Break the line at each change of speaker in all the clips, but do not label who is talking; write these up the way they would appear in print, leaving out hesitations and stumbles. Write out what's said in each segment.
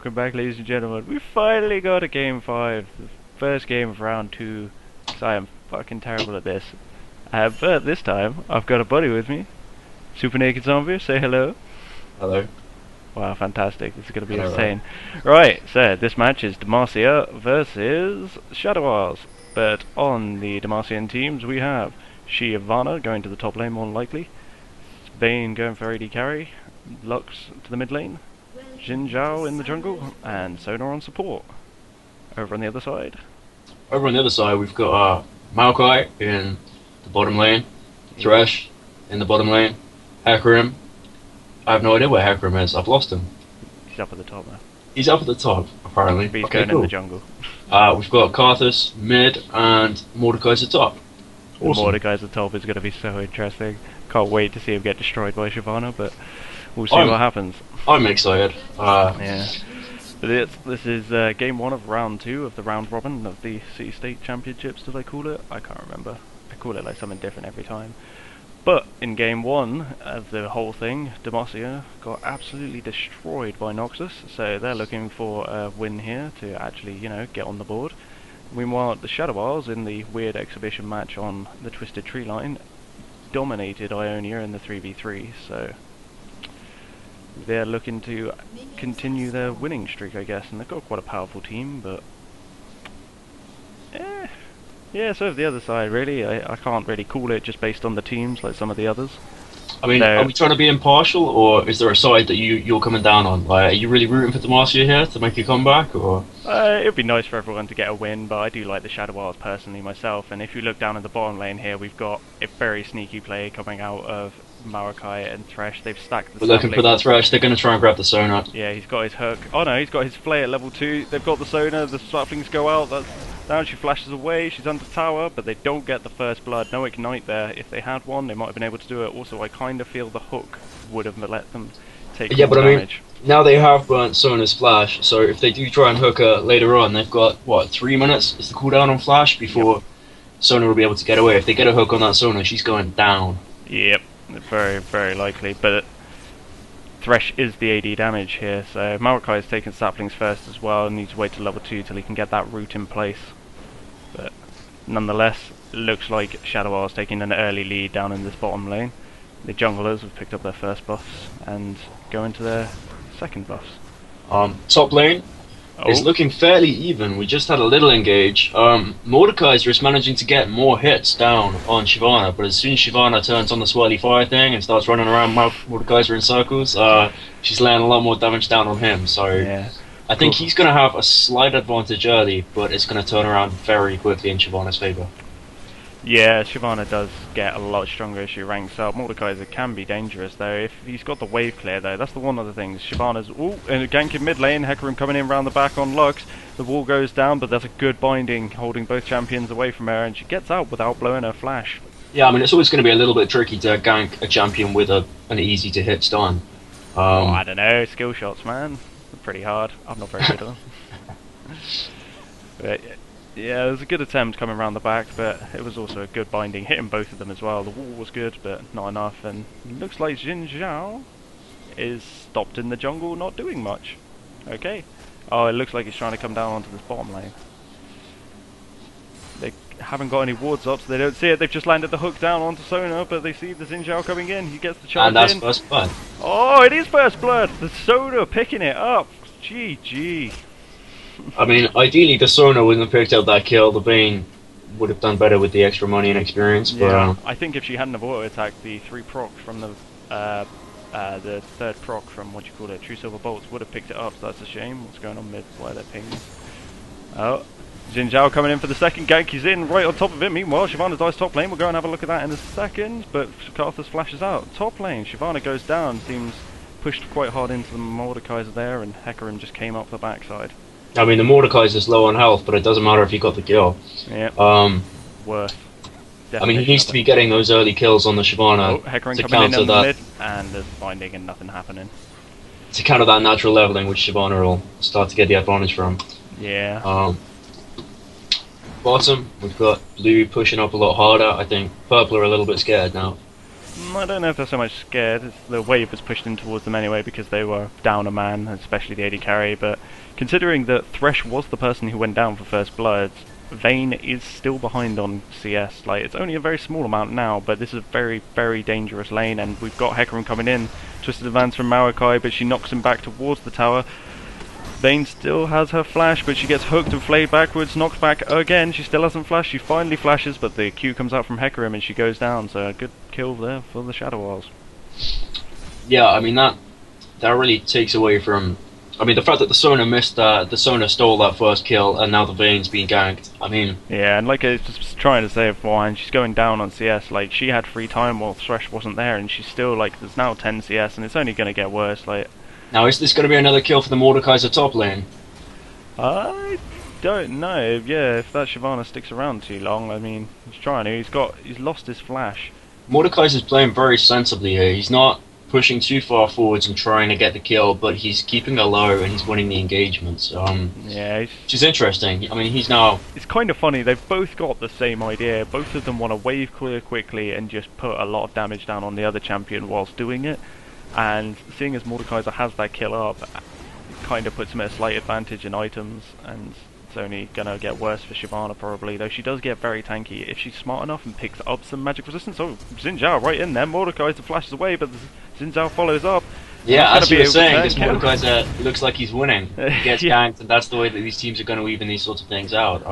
welcome back, ladies and gentlemen. We finally got a game 5, the first game of round 2. So I am fucking terrible at this. But this time, I've got a buddy with me. Super Naked Zombie, say hello.
Hello.
Wow, fantastic. This is going to be insane. Right, so this match is Demacia versus Shadow Isles. But on the Demacian teams, we have Shyvana going to the top lane, more than likely. Vayne going for AD carry. Lux to the mid lane. Zhao in the jungle. And Sona on support. Over on the other side.
Over on the other side, we've got Maokai in the bottom lane. Thresh in the bottom lane. Hecarim. I have no idea where Hecarim is. I've lost him.
He's up at the top now.
He's up at the top, apparently.
But he's
okay,
going
cool.
in the jungle.
We've got Karthus mid and Mordekaiser top. Awesome.
Mordekaiser top is going to be so interesting. Can't wait to see him get destroyed by Shyvana, but we'll see what happens.
I'm excited.
Yeah. But this is game 1 of round 2 of the round robin of the City State Championships, do they call it? I can't remember. I call it like something different every time. But in game 1 of the whole thing, Demacia got absolutely destroyed by Noxus, so they're looking for a win here to actually, you know, get on the board. Meanwhile, the Shadow Isles in the weird exhibition match on the Twisted Tree line dominated Ionia in the 3v3, so they're looking to continue their winning streak, I guess, and they've got quite a powerful team, but yeah, so the other side, really, I can't really call it just based on the teams like some of the others.
I mean, are we trying to be impartial, or is there a side that you're coming down on? Like, are you really rooting for Demacia here to make a comeback, or?
It would be nice for everyone to get a win, but I do like the Shadow Isles personally myself, and if you look down in the bottom lane here, we've got a very sneaky play coming out of Maokai and Thresh. They've stacked the
We're looking for that Thresh. They're going to try and grab the Sona.
Yeah, he's got his hook. Oh no, he's got his flay at level 2. They've got the Sona, the saplings go out. That's down, she flashes away, she's under tower, but they don't get the first blood. No ignite there. If they had one, they might have been able to do it. Also, I kind of feel the hook would have let them take
more damage.
I mean,
now they have burnt Sona's flash, so if they do try and hook her later on, they've got, what, 3 minutes is the cooldown on flash before Sona will be able to get away. If they get a hook on that Sona, she's going down.
Yep, very, very likely, but Thresh is the AD damage here, so Maokai has taken saplings first as well and needs to wait till level 2 till he can get that root in place. But nonetheless, it looks like Shadow Isles taking an early lead down in this bottom lane. The junglers have picked up their first buffs and go into their second buffs.
Top lane is looking fairly even. We just had a little engage. Mordekaiser is managing to get more hits down on Shyvana, but as soon as Shyvana turns on the swirly fire thing and starts running around Mordekaiser in circles, she's laying a lot more damage down on him. So yeah. I think he's going to have a slight advantage early, but it's going to turn around very quickly in Shyvana's favour. Yeah,
Shyvana does get a lot stronger as she ranks up. Mordekaiser can be dangerous though. If he's got the wave clear though, that's the one of the things. Shyvana's in a gank in mid lane, Hecarim coming in round the back on Lux. The wall goes down, but there's a good binding holding both champions away from her, and she gets out without blowing her flash.
Yeah, I mean, it's always going to be a little bit tricky to gank a champion with an easy to hit stun.
I don't know, skill shots, man. They're pretty hard. I'm not very good at them. But yeah, it was a good attempt coming around the back, but it was also a good binding, hitting both of them as well. The wall was good, but not enough, and it looks like Zhao is stopped in the jungle, not doing much. Okay. Oh, it looks like he's trying to come down onto this bottom lane. They haven't got any wards up, so they don't see it. They've just landed the hook down onto Sona, but they see the Zhao coming in. He gets the charge in.
And that's first blood.
Oh, it is first blood! The Sona picking it up. GG.
I mean, ideally the Sona wouldn't have picked up that kill. The Vayne would have done better with the extra money and experience. But
yeah, I think if she hadn't have auto-attacked, the 3 proc from the third proc from, what you call it, True Silver Bolts would have picked it up, so that's a shame. What's going on mid? Why they're pinging? Oh, Zhao coming in for the second gank. He's in right on top of him. Meanwhile, Shyvana dies top lane. We'll go and have a look at that in a second, but Karthus flashes out. Top lane, Shyvana goes down, seems pushed quite hard into the Mordekaiser there, and Hecarim just came up the backside.
I mean, the Mordekaiser's low on health, but it doesn't matter if he got the kill.
Yeah.
Worth. I mean, he needs to be getting those early kills on the Shyvana
Hecarim
to
coming
counter
in
that.
mid, and there's binding and nothing happening.
To counter that natural leveling, which Shyvana will start to get the advantage from.
Yeah.
Bottom, we've got blue pushing up a lot harder. I think purple are a little bit scared now.
I don't know if they're so much scared. The wave was pushed in towards them anyway because they were down a man, especially the AD carry, but considering that Thresh was the person who went down for first blood, Vayne is still behind on CS. Like, it's only a very small amount now, but this is a very, very dangerous lane, and we've got Hecarim coming in. Twisted advance from Maokai, but she knocks him back towards the tower. Vayne still has her flash, but she gets hooked and flayed backwards, knocked back again. She still hasn't flashed. She finally flashes, but the Q comes out from Hecarim and she goes down. So a good kill there for the Shadow Isles.
Yeah, I mean that really takes away from. I mean the fact that the Sona missed that, the Sona stole that first kill, and now the Vayne's being ganked. I mean. Yeah,
and like I was just trying to say beforehand, she's going down on CS. Like, she had free time while Thresh wasn't there, and she's still like, there's now 10 CS, and it's only going to get worse. Like.
Now, is this going to be another kill for the Mordekaiser top lane?
I don't know. Yeah, if that Shyvana sticks around too long, I mean, he's trying to. He's lost his flash.
Mordekaiser's playing very sensibly here. He's not pushing too far forwards and trying to get the kill, but he's keeping her low and he's winning the engagements.
Yeah,
which is interesting. I mean, he's now.
It's kind of funny. They've both got the same idea. Both of them want to wave clear quickly and just put a lot of damage down on the other champion whilst doing it. And seeing as Mordekaiser has that kill up, it kind of puts him at a slight advantage in items, and it's only going to get worse for Shyvana probably, though she does get very tanky if she's smart enough and picks up some magic resistance. Oh, Zhao right in there, Mordekaiser flashes away, but Zhao follows up.
Yeah, as you were saying, this Mordekaiser looks like he's winning. He gets ganked, and that's the way that these teams are going to even these sorts of things out.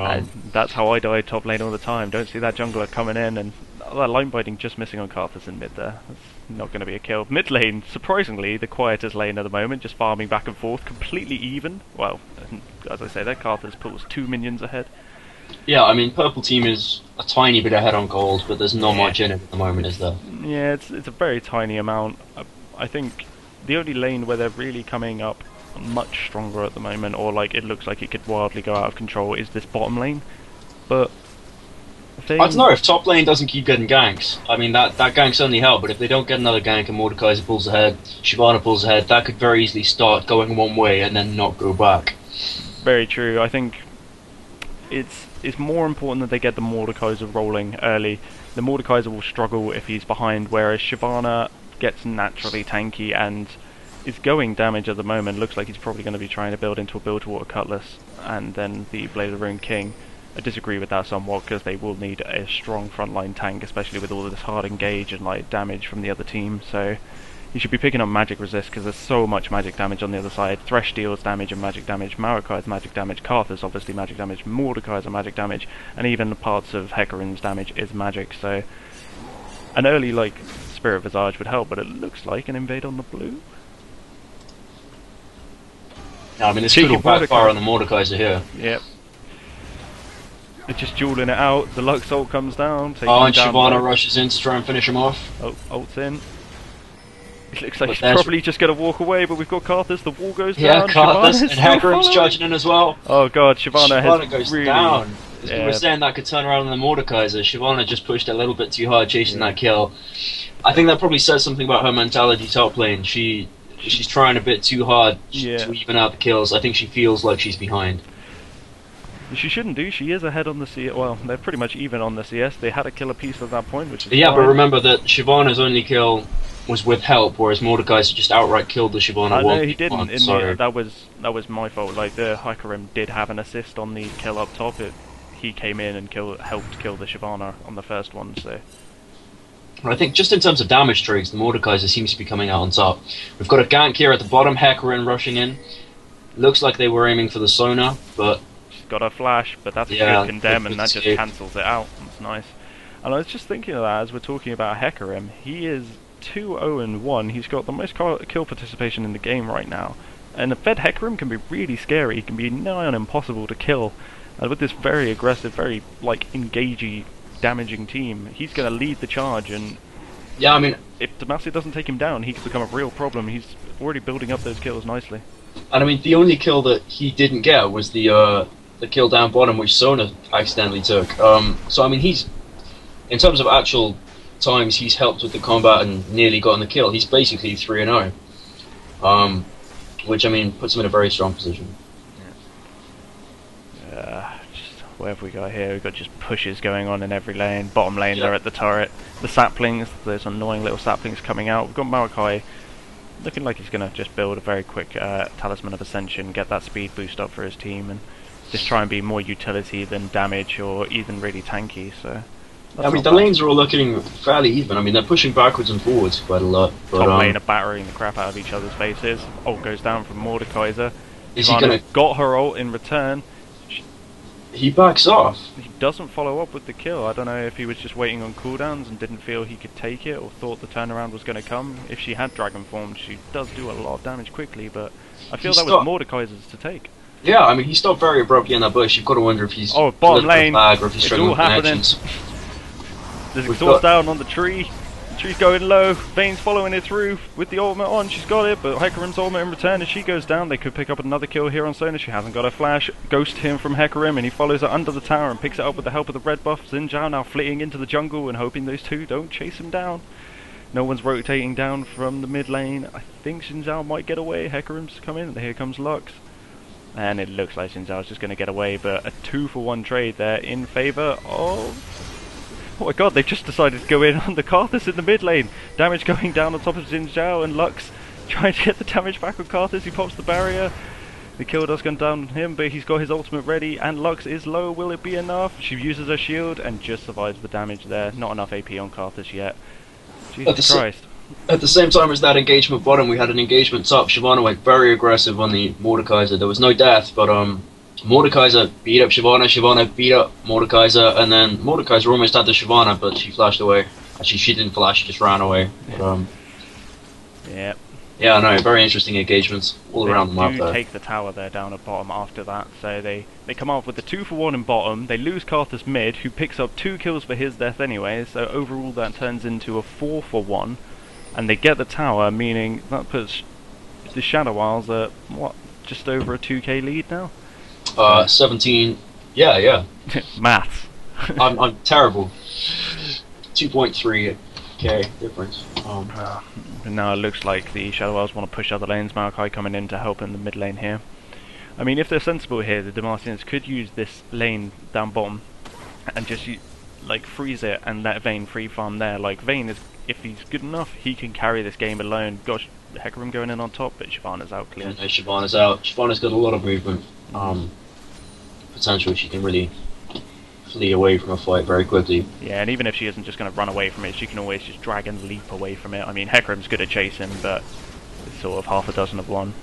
That's how I die top lane all the time. Don't see that jungler coming in, and that line biting just missing on Karthus in mid there. That's not going to be a kill. Mid lane, surprisingly, the quietest lane at the moment, just farming back and forth, completely even. Well, as I say, that Karthus pulls 2 minions ahead.
Yeah, I mean, purple team is a tiny bit ahead on gold, but there's not much in it at the moment, is there?
Yeah, it's a very tiny amount. I think the only lane where they're really coming up much stronger at the moment, or like it looks like it could wildly go out of control, is this bottom lane. But
I don't know, if top lane doesn't keep getting ganks, I mean that ganks only help, but if they don't get another gank and Mordekaiser pulls ahead, Shyvana pulls ahead, that could very easily start going one way and then not go back.
Very true. I think it's more important that they get the Mordekaiser rolling early. The Mordekaiser will struggle if he's behind, whereas Shyvana gets naturally tanky and is going damage at the moment. Looks like he's probably going to be trying to build into a Build-to-Water Cutlass and then the Blade of the Rune King. I disagree with that somewhat because they will need a strong frontline tank, especially with all of this hard engage and like damage from the other team. So he should be picking up magic resist because there's so much magic damage on the other side. Thresh deals damage and magic damage, Maokai's magic damage, Karthus obviously magic damage, Mordekai's magic damage, and even parts of Hecarim's damage is magic. So an early like Spirit Visage would help, but it looks like an invade on the blue.
I mean, this could all backfire on the Mordekaiser here.
Yep. They're just dueling it out. The Lux ult comes down.
And Shyvana rushes in to try and finish him off.
Oh, ult's in. It looks like he's probably just going to walk away, but we've got Karthus. The wall goes down.
Yeah, Karthus and Hecarim's charging in as well.
Oh god, Shyvana
goes
really
down. As we were saying, that could turn around on the Mordekaiser. Shyvana just pushed a little bit too hard chasing that kill. I think that probably says something about her mentality top lane. She's trying a bit too hard to even out the kills. I think she feels like she's behind.
She shouldn't do. She is ahead on the CS. Well, they're pretty much even on the CS. They had a kill apiece at that point, which is
fine. But remember that Shyvana's only kill was with help, whereas Mordekaiser just outright killed the Shyvana.
No, he didn't. That was my fault. Like, the Hecarim did have an assist on the kill up top. He came in and helped kill the Shyvana on the first one. So
I think just in terms of damage trades, the Mordekaiser seems to be coming out on top. We've got a gank here at the bottom. Hecarim rushing in. Looks like they were aiming for the Sona, but
got a flash, but that's a good condemn, and that just cancels it out. That's nice. And I was just thinking of that as we're talking about Hecarim. He is 2-0-1. He's got the most kill participation in the game right now. And the fed Hecarim can be really scary. He can be nigh on impossible to kill. And with this very aggressive, very like engagey, damaging team, he's going to lead the charge. And
yeah, I mean,
if Demacia doesn't take him down, he could become a real problem. He's already building up those kills nicely.
And I mean, the only kill that he didn't get was the kill down bottom, which Sona accidentally took. So I mean, he's, in terms of actual times he's helped with the combat and nearly gotten the kill, he's basically 3-0. Which I mean puts him in a very strong position.
What have we got here? We've got just pushes going on in every lane. Bottom lane,
Yeah.
they're at the turret. The saplings, there's annoying little saplings coming out. We've got Maokai looking like he's going to just build a very quick Talisman of Ascension, get that speed boost up for his team, and just try and be more utility than damage or even really tanky. So
I mean, the lanes are all looking fairly even. I mean, they're pushing backwards and forwards quite a lot. But,
top lane are battering the crap out of each other's faces. Ult goes down from Mordekaiser.
Is he gonna...
got her ult in return.
He backs off.
He doesn't follow up with the kill. I don't know if he was just waiting on cooldowns and didn't feel he could take it, or thought the turnaround was going to come. If she had Dragon Formed, she does do a lot of damage quickly, but I feel that was Mordekaiser's to take.
Yeah, I mean, he stopped very abruptly in that bush. You've got to wonder if he's
bottom lane.
Or if he's
It's
struggling
all
with
happening.
connections.
There's exhaust down on the tree. The tree's going low. Vayne's following it through with the ultimate on. She's got it, but Hecarim's ultimate in return. As she goes down, they could pick up another kill here on Sona. She hasn't got a flash. Ghost him from Hecarim, and he follows her under the tower and picks it up with the help of the red buff. Zhao now fleeing into the jungle and hoping those two don't chase him down. No one's rotating down from the mid lane. I think Zhao might get away. Hecarim's come in, and here comes Lux. And it looks like Zhao's just going to get away, but a 2-for-1 trade there in favour of... Oh my god, they've just decided to go in on the Karthus in the mid lane. Damage going down on top of Zhao, and Lux trying to get the damage back on Karthus. He pops the barrier. The kill does go down on him, but he's got his ultimate ready, and Lux is low. Will it be enough? She uses her shield and just survives the damage there. Not enough AP on Karthus yet. Jesus Christ.
At the same time as that engagement bottom, we had an engagement top. Shyvana went very aggressive on the Mordekaiser. There was no death, but Mordekaiser beat up Shyvana, Shyvana beat up Mordekaiser, and then Mordekaiser almost had the Shyvana, but she flashed away. Actually, she didn't flash, she just ran away. But,
yeah.
Yeah, no, very interesting engagements all around the map there.
They do take the tower there down at bottom after that, so they come up with the 2-for-1 in bottom. They lose Karthus mid, who picks up 2 kills for his death anyway, so overall that turns into a 4-for-1. And they get the tower, meaning that puts the Shadow Isles at, what, just over a 2k lead now?
17. Yeah.
Maths.
I'm terrible. 2.3k difference.
And now it looks like the Shadow Isles want to push other lanes. Maokai coming in to help in the mid lane here. I mean, if they're sensible here, the Demacians could use this lane down bottom and just like freeze it and let Vayne free farm there. Like Vayne is, if he's good enough, he can carry this game alone. Gosh, Hecarim going in on top, but Shyvana's out clear.
Yeah, Shyvana's out. Shyvana's got a lot of movement. Potential. She can really flee away from a fight very quickly.
Yeah, and even if she isn't just going to run away from it, she can always just drag and leap away from it. I mean, Hecarim's good at chasing, but it's sort of half a dozen of one,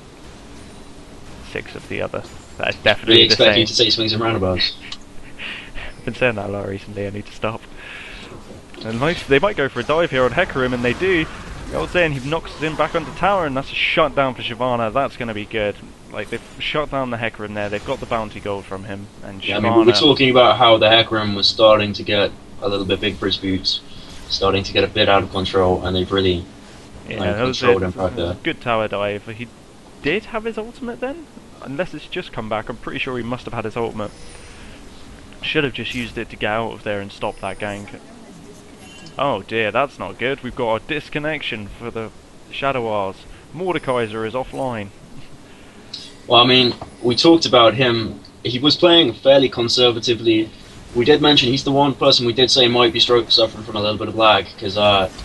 6 of the other. That is definitely
Really
the
expect
same.
you to say swings and roundabouts.
I've been saying that a lot recently, I need to stop. And they might go for a dive here on Hecarim, and they do. I was saying he knocks him back onto tower, and that's a shutdown for Shyvana. That's going to be good. Like, they've shut down the Hecarim there, they've got the bounty gold from him, and
Yeah,
Shyvana...
I mean, we were talking about how the Hecarim was starting to get a little bit big for his boots, starting to get a bit out of control, and they've really controlled him back there.
Good tower dive. He did have his ultimate then? Unless it's just come back, I'm pretty sure he must have had his ultimate. Should have just used it to get out of there and stop that gank. Oh dear, that's not good. We've got a disconnection for the Shadow Isles. Mordekaiser is offline.
Well, I mean, we talked about him. He was playing fairly conservatively. We did mention he's the one person we did say might be suffering from a little bit of lag, because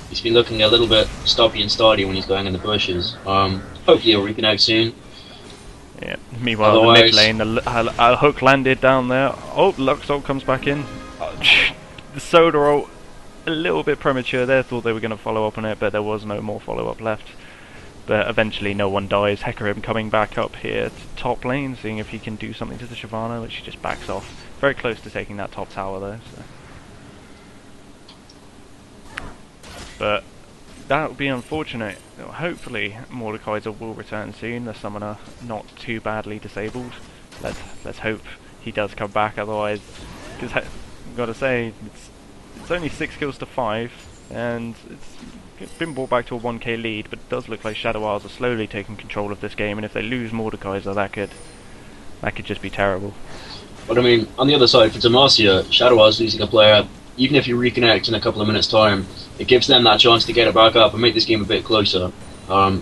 he's been looking a little bit stoppy and starty when he's going in the bushes. Hopefully he'll reconnect soon.
Yeah. Meanwhile, in the mid lane, a hook landed down there. Oh, Lux ult comes back in. The Soda ult, a little bit premature there. Thought they were going to follow up on it, but there was no more follow up left. But eventually no one dies. Hecarim coming back up here to top lane, seeing if he can do something to the Shyvana, which he just backs off. Very close to taking that top tower though. So. But that would be unfortunate. Hopefully Mordekaiser will return soon. The summoner not too badly disabled. Let's hope he does come back. Otherwise, because I've got to say it's only 6 kills to 5, and it's been brought back to a 1k lead. But it does look like Shadow Isles are slowly taking control of this game. And if they lose Mordekaiser, that could just be terrible.
But I mean, on the other side, for Demacia, Shadow Isles losing a player, even if you reconnect in a couple of minutes' time, it gives them that chance to get it back up and make this game a bit closer,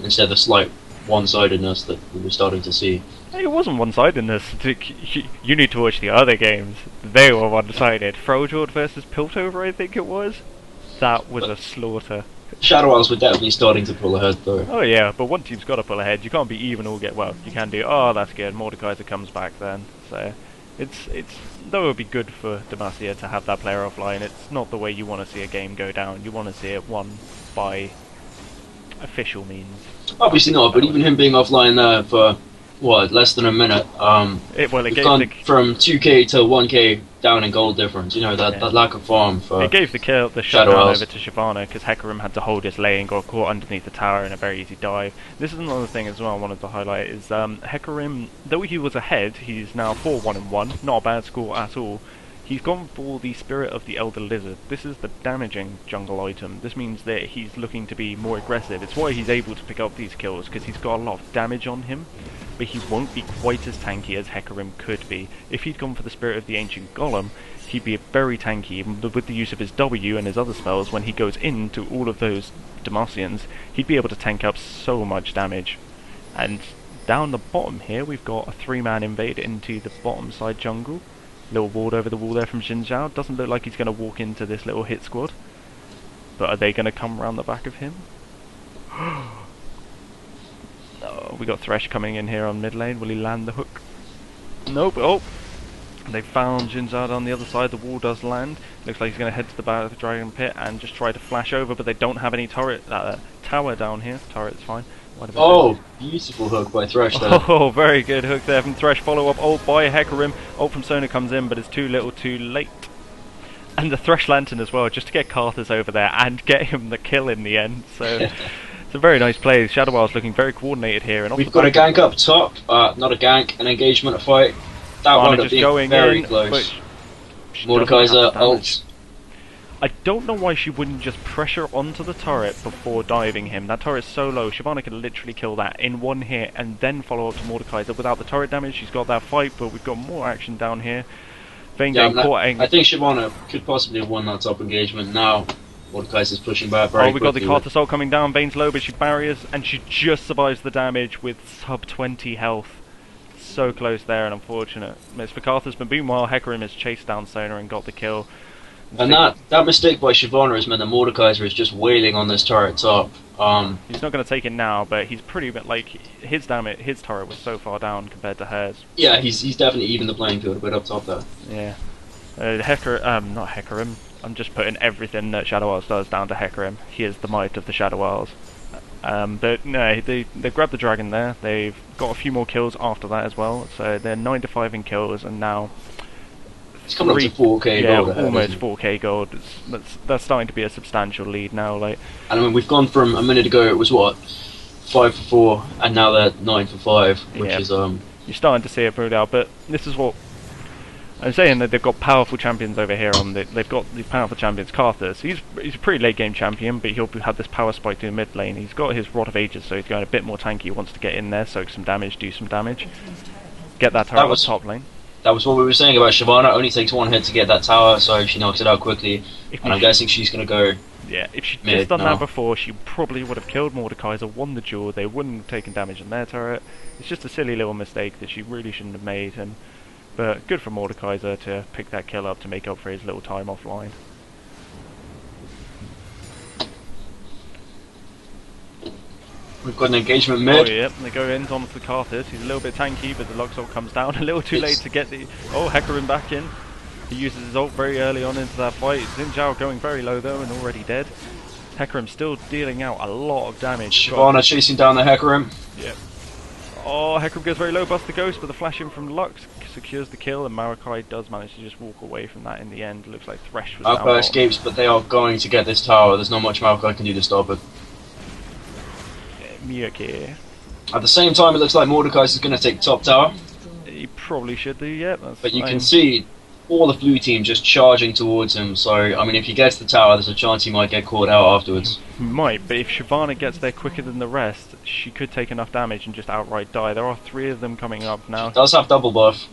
instead of the slight one-sidedness that we were starting to see.
Hey, it wasn't one-sidedness. You need to watch the other games. They were one-sided. Frojord versus Piltover, I think it was. That was a slaughter.
Shadow Isles were definitely starting to pull ahead though.
Oh yeah, but one team's got to pull ahead. You can't be even or get, well, you can do, oh that's good, Mordekaiser comes back then. So, it's though it would be good for Demacia to have that player offline, it's not the way you want to see a game go down. You want to see it won by official means.
Obviously not, but even him being offline there for, what, less than a minute, we've gone from 2k to 1k down in gold difference, you know, that lack of farm for
it gave the shutdown over to Shyvana, because Hecarim had to hold his lane, got caught underneath the tower in a very easy dive. This is another thing as well I wanted to highlight, is Hecarim, though he was ahead, he's now 4-1-1, not a bad score at all. He's gone for the Spirit of the Elder Lizard. This is the damaging jungle item. This means that he's looking to be more aggressive. It's why he's able to pick up these kills, because he's got a lot of damage on him, but he won't be quite as tanky as Hecarim could be. If he'd gone for the Spirit of the Ancient Golem, he'd be very tanky. With the use of his W and his other spells, when he goes into all of those Demacians, he'd be able to tank up so much damage. And down the bottom here, we've got a 3-man invade into the bottom side jungle. Little ward over the wall there from Zhao. Doesn't look like he's going to walk into this little hit squad. But are they going to come around the back of him? Oh, we got Thresh coming in here on mid lane. Will he land the hook? Nope. Oh! They found Zhao on the other side. The wall does land. Looks like he's going to head to the back of the Dragon Pit and just try to flash over, but they don't have any tower down here. Turret's fine.
Oh, beautiful hook by Thresh there.
Oh, very good hook there from Thresh. Follow up ult by Hecarim. Ult from Sona comes in, but it's too little too late. And the Thresh Lantern as well, just to get Karthus over there and get him the kill in the end. So it's a very nice play. Shadow Isles looking very coordinated here. And
we've got a gank up top. Not a gank, an engagement, a fight. That wound up being very close. Mordekaiser ult.
I don't know why she wouldn't just pressure onto the turret before diving him. That turret's so low, Shyvana could literally kill that in one hit and then follow up to Mordekaiser without the turret damage. She's got that fight, but we've got more action down here. Vayne getting caught.
I think Shyvana could possibly have won that top engagement. Now Mordekaiser's pushing back very quickly.
We got the Karthus ult coming down. Vayne's low, but she barriers, and she just survives the damage with sub 20 health. So close there and unfortunate. Miss for Karthus, but meanwhile Hecarim has chased down Sona and got the kill.
And that mistake by Shyvana has meant that Mordekaiser is just wailing on this turret top.
He's not going to take it now, but he's pretty bit like his turret was so far down compared to hers.
Yeah, he's definitely even the playing field a bit up top there.
Yeah, not Hecarim. I'm just putting everything that Shadow Isles does down to Hecarim. He is the might of the Shadow Isles. But no, they grabbed the dragon there. They've got a few more kills after that as well. So they're 9-5 in kills, and now.
It's coming up to 4k gold.
Yeah, almost 4k gold. That's starting to be a substantial lead now. Like,
and I mean, we've gone from a minute ago. It was what 5 for 4, and now they're 9 for 5, which is
You're starting to see it brewed out. But this is what I'm saying, that they've got powerful champions over here. They've got these powerful champions. Karthus, he's a pretty late game champion, but he'll have this power spike to the mid lane. He's got his Rod of Ages, so he's going a bit more tanky. He wants to get in there, soak some damage, do some damage, get that turret on top lane.
That was what we were saying about Shyvana. It only takes one hit to get that tower, so she knocks it out quickly. And I'm guessing she's going to go.
Yeah, if she'd just done that before, she probably would have killed Mordekaiser, won the duel. They wouldn't have taken damage on their turret. It's just a silly little mistake that she really shouldn't have made. But good for Mordekaiser to pick that kill up to make up for his little time offline.
We've got an engagement mid.
Oh yeah, they go in onto the Karthus. He's a little bit tanky, but the Lux ult comes down a little too late to get the... Oh, Hecarim back in. He uses his ult very early on into that fight. Zhao going very low though and already dead. Hecarim still dealing out a lot of damage.
Shyvana chasing down the Hecarim.
Yep. Oh, Hecarim goes very low, busts the ghost, but the flash in from Lux secures the kill, and Maokai does manage to just walk away from that in the end. It looks like Thresh was
Maokai escapes, but they are going to get this tower. There's not much Maokai can do to stop it.
Miyake.
At the same time, it looks like Mordekaiser is going to take top tower.
He probably should do, yeah. That's
but you can see all the blue team just charging towards him, so, I mean, if he gets the tower, there's a chance he might get caught out afterwards.
He might, but if Shyvana gets there quicker than the rest, she could take enough damage and just outright die. There are 3 of them coming up now.
She does have double buff.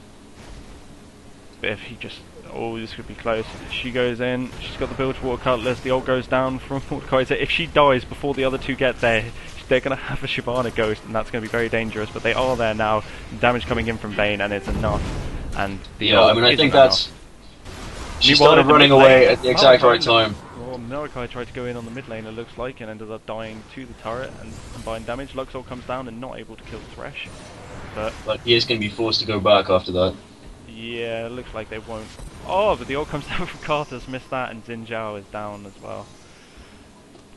But if he just... Oh, this could be close. She goes in. She's got the Bilgewater Cutlass. The ult goes down from Mordekaiser. If she dies before the other two get there, they're going to have a Shyvana Ghost, and that's going to be very dangerous. But they are there now. Damage coming in from Vayne, and it's enough. And the
I mean, I think that's... She started running away at the exact right time.
Well, Maokai tried to go in on the mid lane, it looks like, and ended up dying to the turret and combined damage. Luxor comes down and not able to kill Thresh.
But he is going to be forced to go back after that.
Yeah, it looks like they won't. Oh, but the ult comes down from Karthus, missed that, and Zhao is down as well.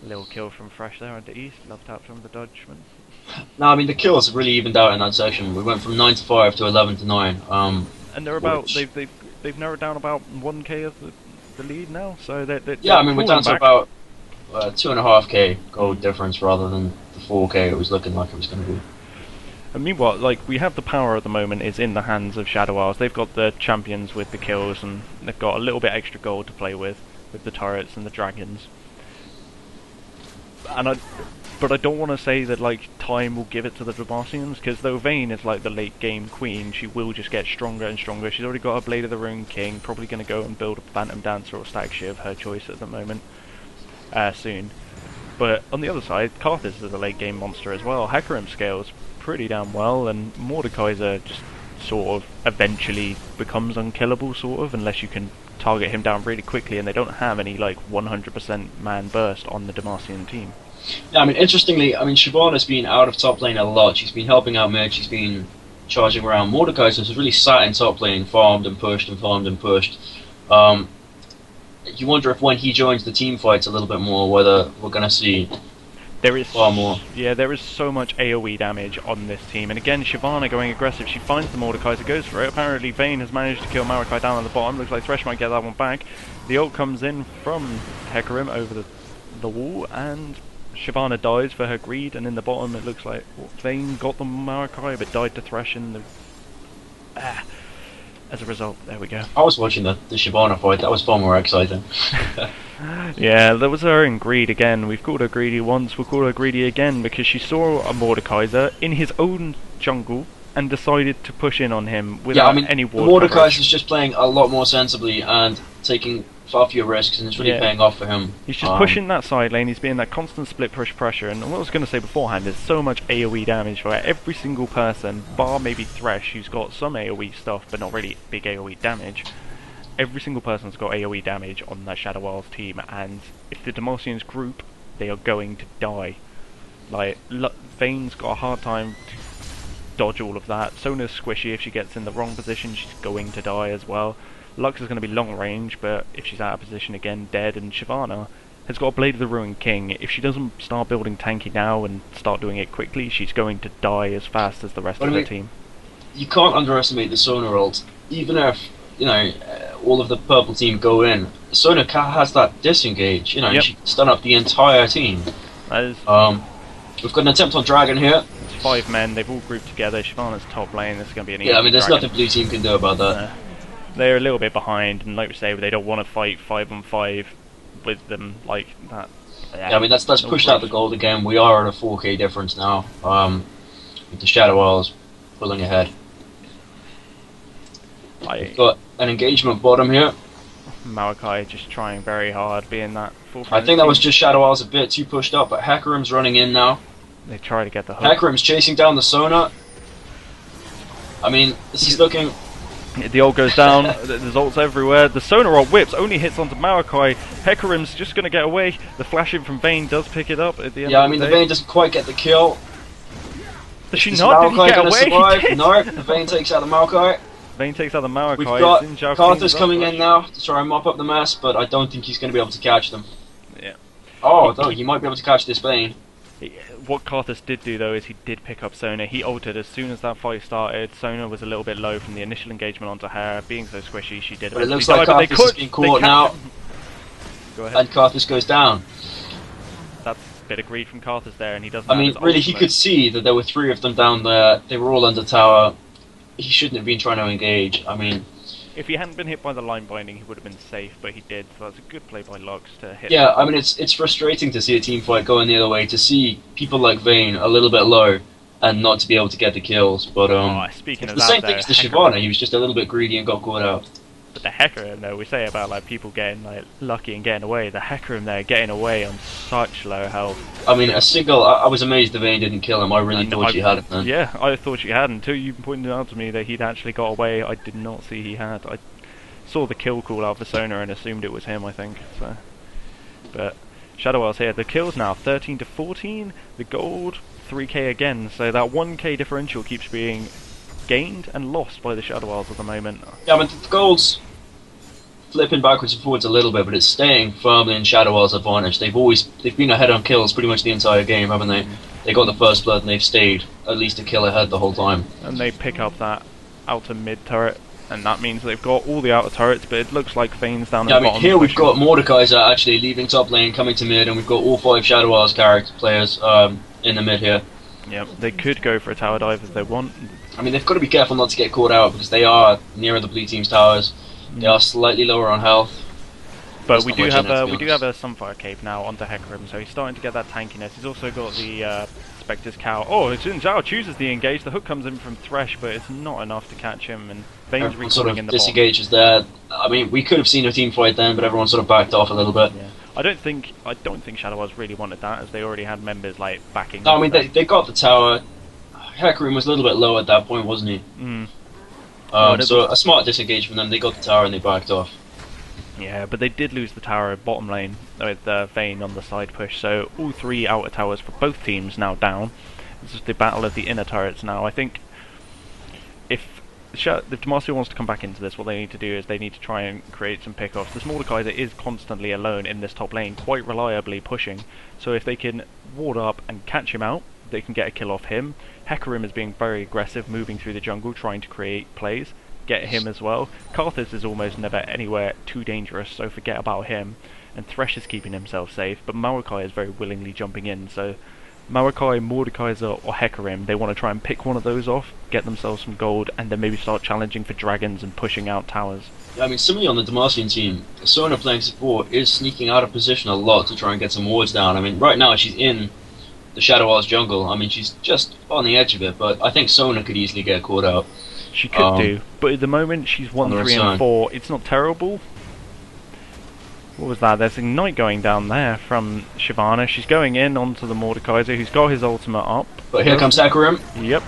Little kill from Thresh there on the east, loved out from the dodgement.
No, I mean, the kills have really evened out in that section. We went from 9 to 5 to 11 to 9.
And they're about, they've narrowed down about 1k of the lead now, so they're
yeah, I mean, we're down to about 2.5k gold difference rather than the 4k it was looking like it was going to be.
And meanwhile, like, we have the power at the moment is in the hands of Shadow Isles. They've got the champions with the kills, and they've got a little bit extra gold to play with the turrets and the dragons. But I don't want to say that, like, time will give it to the Demacians, because though Vayne is like the late game queen, she will just get stronger and stronger. She's already got a Blade of the Ruined King, probably going to go and build a Phantom Dancer or Static Shiv, her choice at the moment, soon. But on the other side, Karthus is a late game monster as well. Hecarim scales pretty damn well, and Mordekaiser just sort of eventually becomes unkillable, sort of, unless you can target him down really quickly, and they don't have any like 100% man burst on the Demacian team.
Yeah, I mean, interestingly, I mean, Shyvana's been out of top lane a lot. She's been helping out mid, she's been charging around. Mordekaiser's really sat in top lane, farmed and pushed and farmed and pushed. You wonder if when he joins the team fights a little bit more, whether we're going to see far more.
Yeah, there is so much AoE damage on this team, and again, Shyvana going aggressive. She finds the Mordekaiser, goes for it. Apparently, Vayne has managed to kill Maokai down on the bottom. Looks like Thresh might get that one back. The ult comes in from Hecarim over the wall, and Shyvana dies for her greed. And in the bottom, it looks like Vayne got the Maokai, but died to Thresh in the. As a result, there we go.
I was watching the Shyvana fight. That was far more exciting.
Yeah, that was her in greed again. We've called her greedy once, we'll call her greedy again, because she saw a Mordekaiser in his own jungle and decided to push in on him without any ward coverage.
Mordekaiser's just playing a lot more sensibly and taking far fewer risks, and it's really paying off for him.
He's just pushing that side lane, he's being that constant split push pressure, and what I was going to say beforehand, there's so much AoE damage for every single person, bar maybe Thresh, who's got some AoE stuff, but not really big AoE damage. Every single person's got AoE damage on that Shadow Isles team, and if the Demacians group, they are going to die. Like, Vayne's got a hard time to dodge all of that. Sona's squishy, if she gets in the wrong position, she's going to die as well. Lux is going to be long range, but if she's out of position again, dead. And Shyvana has got a Blade of the Ruined King. If she doesn't start building tanky now and start doing it quickly, she's going to die as fast as the rest of the team.
You can't underestimate the Sona ult. Even if, you know, all of the purple team go in, Sona has that disengage. You know, she can stun up the entire team. We've got an attempt on Dragon here.
It's 5 men, they've all grouped together. Shyvana's top lane, this is going to be an easy
I mean, there's
Dragon.
nothing blue team can do about that.
They're a little bit behind, and like we say, they don't want to fight 5-on-5 with them like that.
Yeah, I mean, that's pushed out the gold again. We are at a 4k difference now, with the Shadow Isles pulling ahead. We've got an engagement bottom here.
Maokai just trying very hard, being that full.
I think that was just Shadow Isles a bit too pushed up, but Hecarim's running in now.
They try to get the hook.
Hecarim's chasing down the Sona. I mean, this is looking...
The ult goes down, there's ults everywhere. The Sona ult whips, only hits onto Maokai. Hecarim's just going to get away. The flash in from Vayne does pick it up at the end of the day.
Yeah, I mean, the Vayne doesn't quite get the kill.
Does she not? Did he get away?
No, the Vayne takes out the Maokai.
Vayne takes out the Maokai.
We've got Karthus coming in now to try and mop up the mess, but I don't think he's going to be able to catch them.
Yeah.
Oh, though, he might be able to catch this Vayne.
What Karthus did do though is he did pick up Sona. He ulted as soon as that fight started. Sona was a little bit low from the initial engagement onto her. Being so squishy, she did.
But it looks like Karthus has been caught now.
Go ahead.
And Karthus goes down.
That's a bit of greed from Karthus there, and he doesn't.
I mean, really, he could see that there were 3 of them down there. They were all under tower. He shouldn't have been trying to engage. I mean,
if he hadn't been hit by the line binding, he would have been safe, but he did, so that's a good play by Lux to hit.
Yeah, I mean, it's frustrating to see a team fight going the other way, to see people like Vayne a little bit low, and not to be able to get the kills, but
speaking of
the
that,
same thing as the Shyvana, he was just a little bit greedy and got caught out.
But the Hecarim though, we say about like people getting like lucky and getting away. The Hecarim there getting away on such low health.
I mean, I was amazed the Vayne didn't kill him. I really thought she had it then.
Yeah, I thought she had until you pointed out to me that he'd actually got away. I did not see he had. I saw the kill call out for Sona and assumed it was him, I think. So, but Shadow Isles here. The kills now 13 to 14. The gold 3k again. So that 1k differential keeps being gained and lost by the Shadow Isles at the moment.
Yeah, I mean, the gold's flipping backwards and forwards a little bit, but it's staying firmly in Shadow Isles' advantage. They've been ahead on kills pretty much the entire game, haven't they? They got the first blood and they've stayed at least a kill ahead the whole time.
And they pick up that outer mid turret, and that means they've got all the outer turrets, but it looks like Vayne's down at the bottom.
Here we've got Mordekaiser actually leaving top lane, coming to mid, and we've got all 5 Shadow Isles players in the mid here.
Yep, they could go for a tower dive if they want.
I mean, they've got to be careful not to get caught out because they are nearer the blue team's towers. They are slightly lower on health.
But we do have a Sunfire Cape now onto Hecarim, so he's starting to get that tankiness. He's also got the Spectre's Cow. Oh, Zhao chooses the engage. The hook comes in from Thresh, but it's not enough to catch him. And Vayne's recalling
sort of
in the
disengages there. I mean, we could have seen a team fight then, but everyone sort of backed off a little bit.
Yeah. I don't think Shadow Isles really wanted that, as they already had members like backing.
No, I mean they got the tower. Hecarim was a little bit low at that point, wasn't he? So a smart disengage from them. They got the tower and they backed off.
Yeah, but they did lose the tower at bottom lane with Vayne on the side push. So all 3 outer towers for both teams now down. This is the battle of the inner turrets now. I think if Demacia wants to come back into this, what they need to do is they need to try and create some pickoffs. This Mordekaiser is constantly alone in this top lane, quite reliably pushing. So if they can ward up and catch him out, they can get a kill off him. Hecarim is being very aggressive, moving through the jungle, trying to create plays. Get him as well. Karthus is almost never anywhere too dangerous, so forget about him. And Thresh is keeping himself safe, but Maokai is very willingly jumping in, so Maokai, Mordekaiser or Hecarim, they want to try and pick one of those off, get themselves some gold, and then maybe start challenging for dragons and pushing out towers.
Yeah, I mean, similarly on the Demacian team, Sona playing support is sneaking out of position a lot to try and get some wards down. I mean, right now she's in the Shadow Isles jungle. I mean, she's just on the edge of it, but I think Sona could easily get caught out.
She could do, but at the moment she's 1, 3 and 4. It's not terrible. What was that? There's a Ignite going down there from Shyvana. She's going in onto the Mordekaiser, who's got his ultimate up.
But here comes Hecarim.
Yep.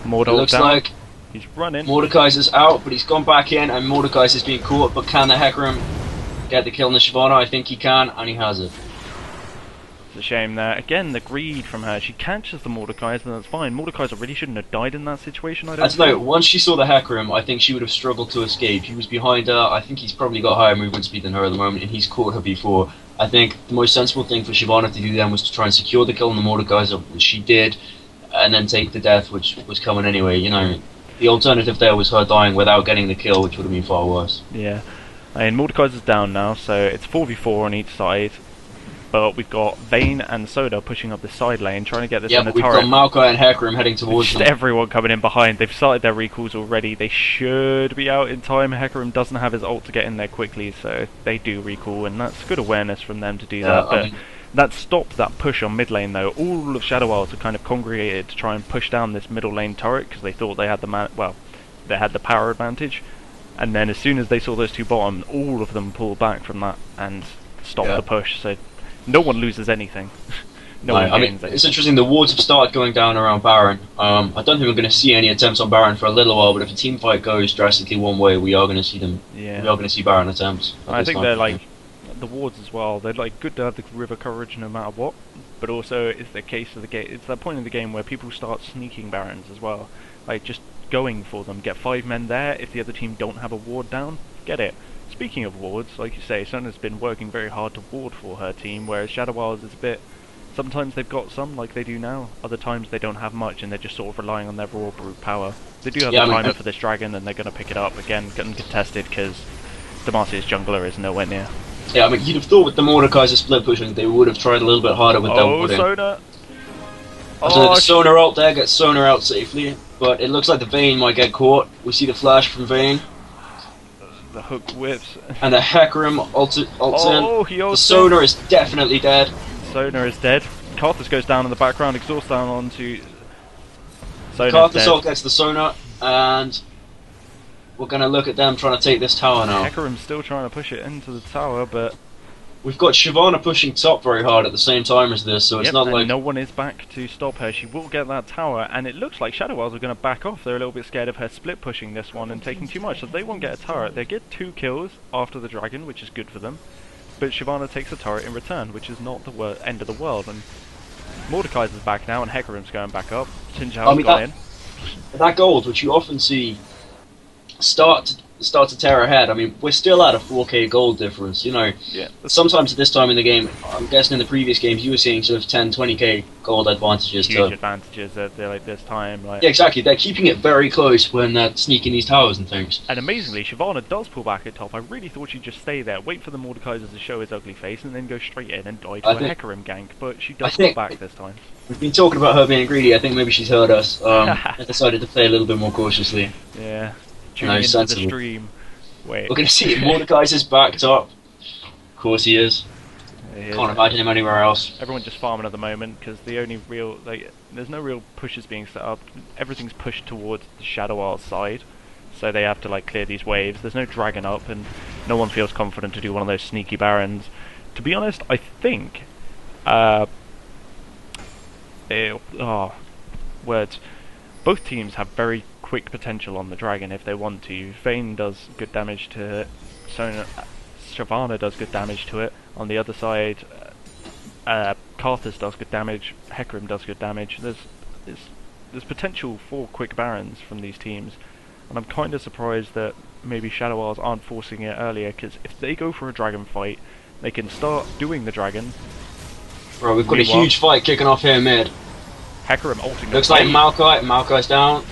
Mord
looks
down.
like
he's running.
Mordekaiser's out, but he's gone back in, and Mordekaiser's being caught. But can the Hecarim get the kill on the Shyvana? I think he can, and he has it.
It's a shame there. Again, the greed from her. She catches the Mordekaiser, and that's fine. Mordekaiser really shouldn't have died in that situation, I don't
know. Once she saw the Hecarim, I think she would have struggled to escape. He was behind her. I think he's probably got higher movement speed than her at the moment, and he's caught her before. I think the most sensible thing for Shyvana to do then was to try and secure the kill on the Mordekaiser, which she did, and then take the death, which was coming anyway. You know, the alternative there was her dying without getting the kill, which would have been far worse.
Yeah. I mean, Mordekaiser's down now, so it's 4v4 on each side. But we've got Vayne and Sona pushing up the side lane, trying to get this in the turret.
Yeah, we've got Maokai and Hecarim heading towards them.
Everyone coming in behind. They've started their recalls already. They should be out in time. Hecarim doesn't have his ult to get in there quickly, so they do recall, and that's good awareness from them to do that. But that stopped that push on mid lane, though. All of Shadow Isles have kind of congregated to try and push down this middle lane turret because they thought they had they had the power advantage. And then as soon as they saw those 2 bottom, all of them pulled back from that and stopped the push. So no one loses anything. No one gains anything.
It's interesting, the wards have started going down around Baron. I don't think we're going to see any attempts on Baron for a little while, but if a team fight goes drastically one way, we are going to see them. Yeah. We are going to see Baron attempts.
I think they're like the wards as well. They're like good to have the river coverage no matter what, but also it's the case of the game. It's that point in the game where people start sneaking Barons as well, like just going for them. Get 5 men there. If the other team don't have a ward down, get it. Speaking of wards, like you say, Sona's been working very hard to ward for her team, whereas Shadow Isles is a bit... Sometimes they've got some, like they do now. Other times they don't have much, and they're just sort of relying on their raw brute power. They do have a timer for this dragon, and they're going to pick it up again, getting contested, because Demacia's jungler is nowhere near.
Yeah, I mean, you'd have thought with the Mordekaiser split pushing, they would have tried a little bit harder with them putting.
Sona!
The Sona ult there gets Sona out safely, but it looks like the Vayne might get caught. We see the flash from Vayne.
The hook whips.
And the Hecarim ults in.
He ults
the Sona is definitely dead.
Sona is dead. Karthus goes down in the background, exhaust down onto...
Karthus ult gets the Sona, and we're gonna look at them trying to take this tower now.
Hecarim's still trying to push it into the tower, but
we've got Shyvana pushing top very hard at the same time as this, so it's not like
no one is back to stop her. She will get that tower, and it looks like Shadow Isles are going to back off. They're a little bit scared of her split pushing this one and taking too much, so they won't get a turret. They get 2 kills after the dragon, which is good for them, but Shyvana takes a turret in return, which is not the end of the world. And Mordekaiser's back now, and Hecarim's going back up. Zhao's got in.
That gold, which you often see start to tear ahead. I mean, we're still at a 4k gold difference, you know.
Yeah.
Sometimes at this time in the game, I'm guessing in the previous games you were seeing sort of 10, 20k gold advantages.
Huge advantages at like this time. Like,
yeah, exactly. They're keeping it very close when they're sneaking these towers and things.
And amazingly, Shyvana does pull back at top. I really thought she'd just stay there, wait for the Mordekaiser to show his ugly face, and then go straight in and die to a Hecarim gank. But she does pull back this time.
We've been talking about her being greedy. I think maybe she's heard us and decided to play a little bit more cautiously.
Yeah. Tuning into the stream. Wait.
We're going to see it. Mordekaiser's backed up. Of course he is. Can't imagine him anywhere else.
Everyone just farming at the moment because the only real there's no real pushes being set up. Everything's pushed towards the Shadow Isles side, so they have to like clear these waves. There's no dragon up, and no one feels confident to do one of those sneaky barons. To be honest, I think words. Both teams have very quick potential on the dragon if they want to. Vayne does good damage to it. Sona, Shyvana does good damage to it. On the other side, Karthus does good damage. Hecarim does good damage. There's potential for quick barons from these teams, and I'm kind of surprised that maybe Shadow Isles aren't forcing it earlier. Because if they go for a dragon fight, they can start doing the dragon.
Bro, we've got a huge fight kicking off here mid.
Hecarim ulting.
Looks like Maokai's down.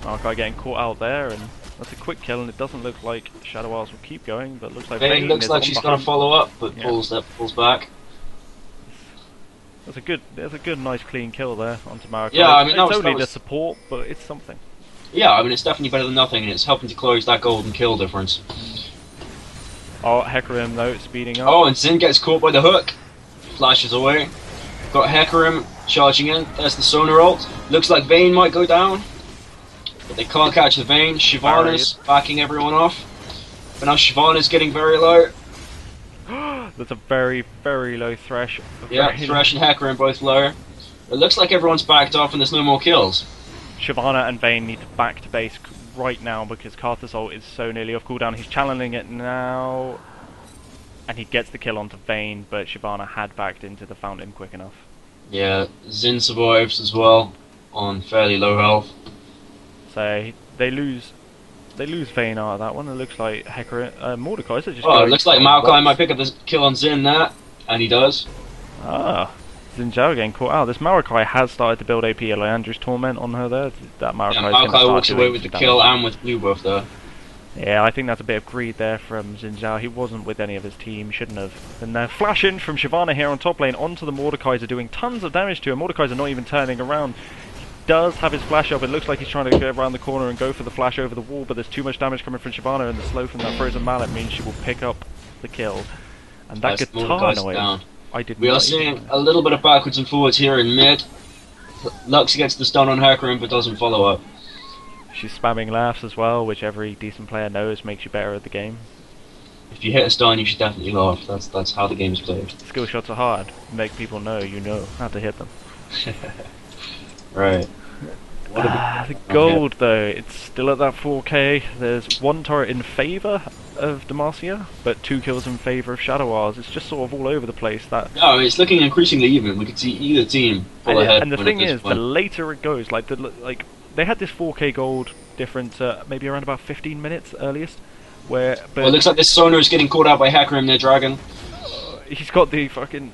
Maokai getting caught out there, and that's a quick kill, and it doesn't look like Shadow Isles will keep going, but looks like
Vayne looks like she's going to follow up, but pulls back.
That's a good, nice, clean kill there onto Maokai.
Yeah, I mean,
it's only the support, but it's something.
Yeah, I mean, it's definitely better than nothing, and it's helping to close that golden kill difference.
Oh, Hecarim though, speeding up.
Oh, and Zin gets caught by the hook. Flashes away. Got Hecarim charging in. There's the Sona ult. Looks like Vayne might go down, but they can't catch the Vayne. Shyvana's backing everyone off. But now Shyvana's getting very low.
That's a very, very low Thresh.
Yeah, Thresh and Hecarim both low. It looks like everyone's backed off and there's no more kills.
Shyvana and Vayne need to back to base right now because Karthus ult is so nearly off cooldown. He's channeling it now, and he gets the kill onto Vayne, but Shyvana had backed into the fountain quick enough.
Yeah, Zin survives as well on fairly low health.
So they lose Vayne out of that one. It looks like Mordekaiser just.
Oh, it looks like Maokai might pick up the kill on Zin there, and he does.
Ah, Zhao getting caught out. This Maokai has started to build AP. Leandru's Torment on her there. That
Maokai walks away with the kill and with blue buff there.
Yeah, I think that's a bit of greed there from Zhao. He wasn't with any of his team, shouldn't have. And they're flashing from Shyvana here on top lane onto the Mordekaiser, doing tons of damage to him. Mordekaiser not even turning around. He does have his flash up. It looks like he's trying to go around the corner and go for the flash over the wall, but there's too much damage coming from Shyvana, and the slow from that frozen mallet means she will pick up the kill. And that guitar noise,
we are seeing a little bit of backwards and forwards here in mid. Lux gets the stun on Hecarim but doesn't follow up.
She's spamming laughs as well, which every decent player knows makes you better at the game.
If you hit a stun, you should definitely laugh. That's how the game is played.
Skill shots are hard. Make people know you know how to hit them.
Right.
The gold though, it's still at that 4k. There's one turret in favour of Demacia, but 2 kills in favour of Shadow Isles. It's just sort of all over the place.
No, it's looking increasingly even. We could see either team pull ahead.
And the thing is, the later it goes, they had this 4k gold difference maybe around about 15 minutes earliest. Well, it
looks like this Sona is getting caught out by Hecarim, their dragon.
He's got the fucking...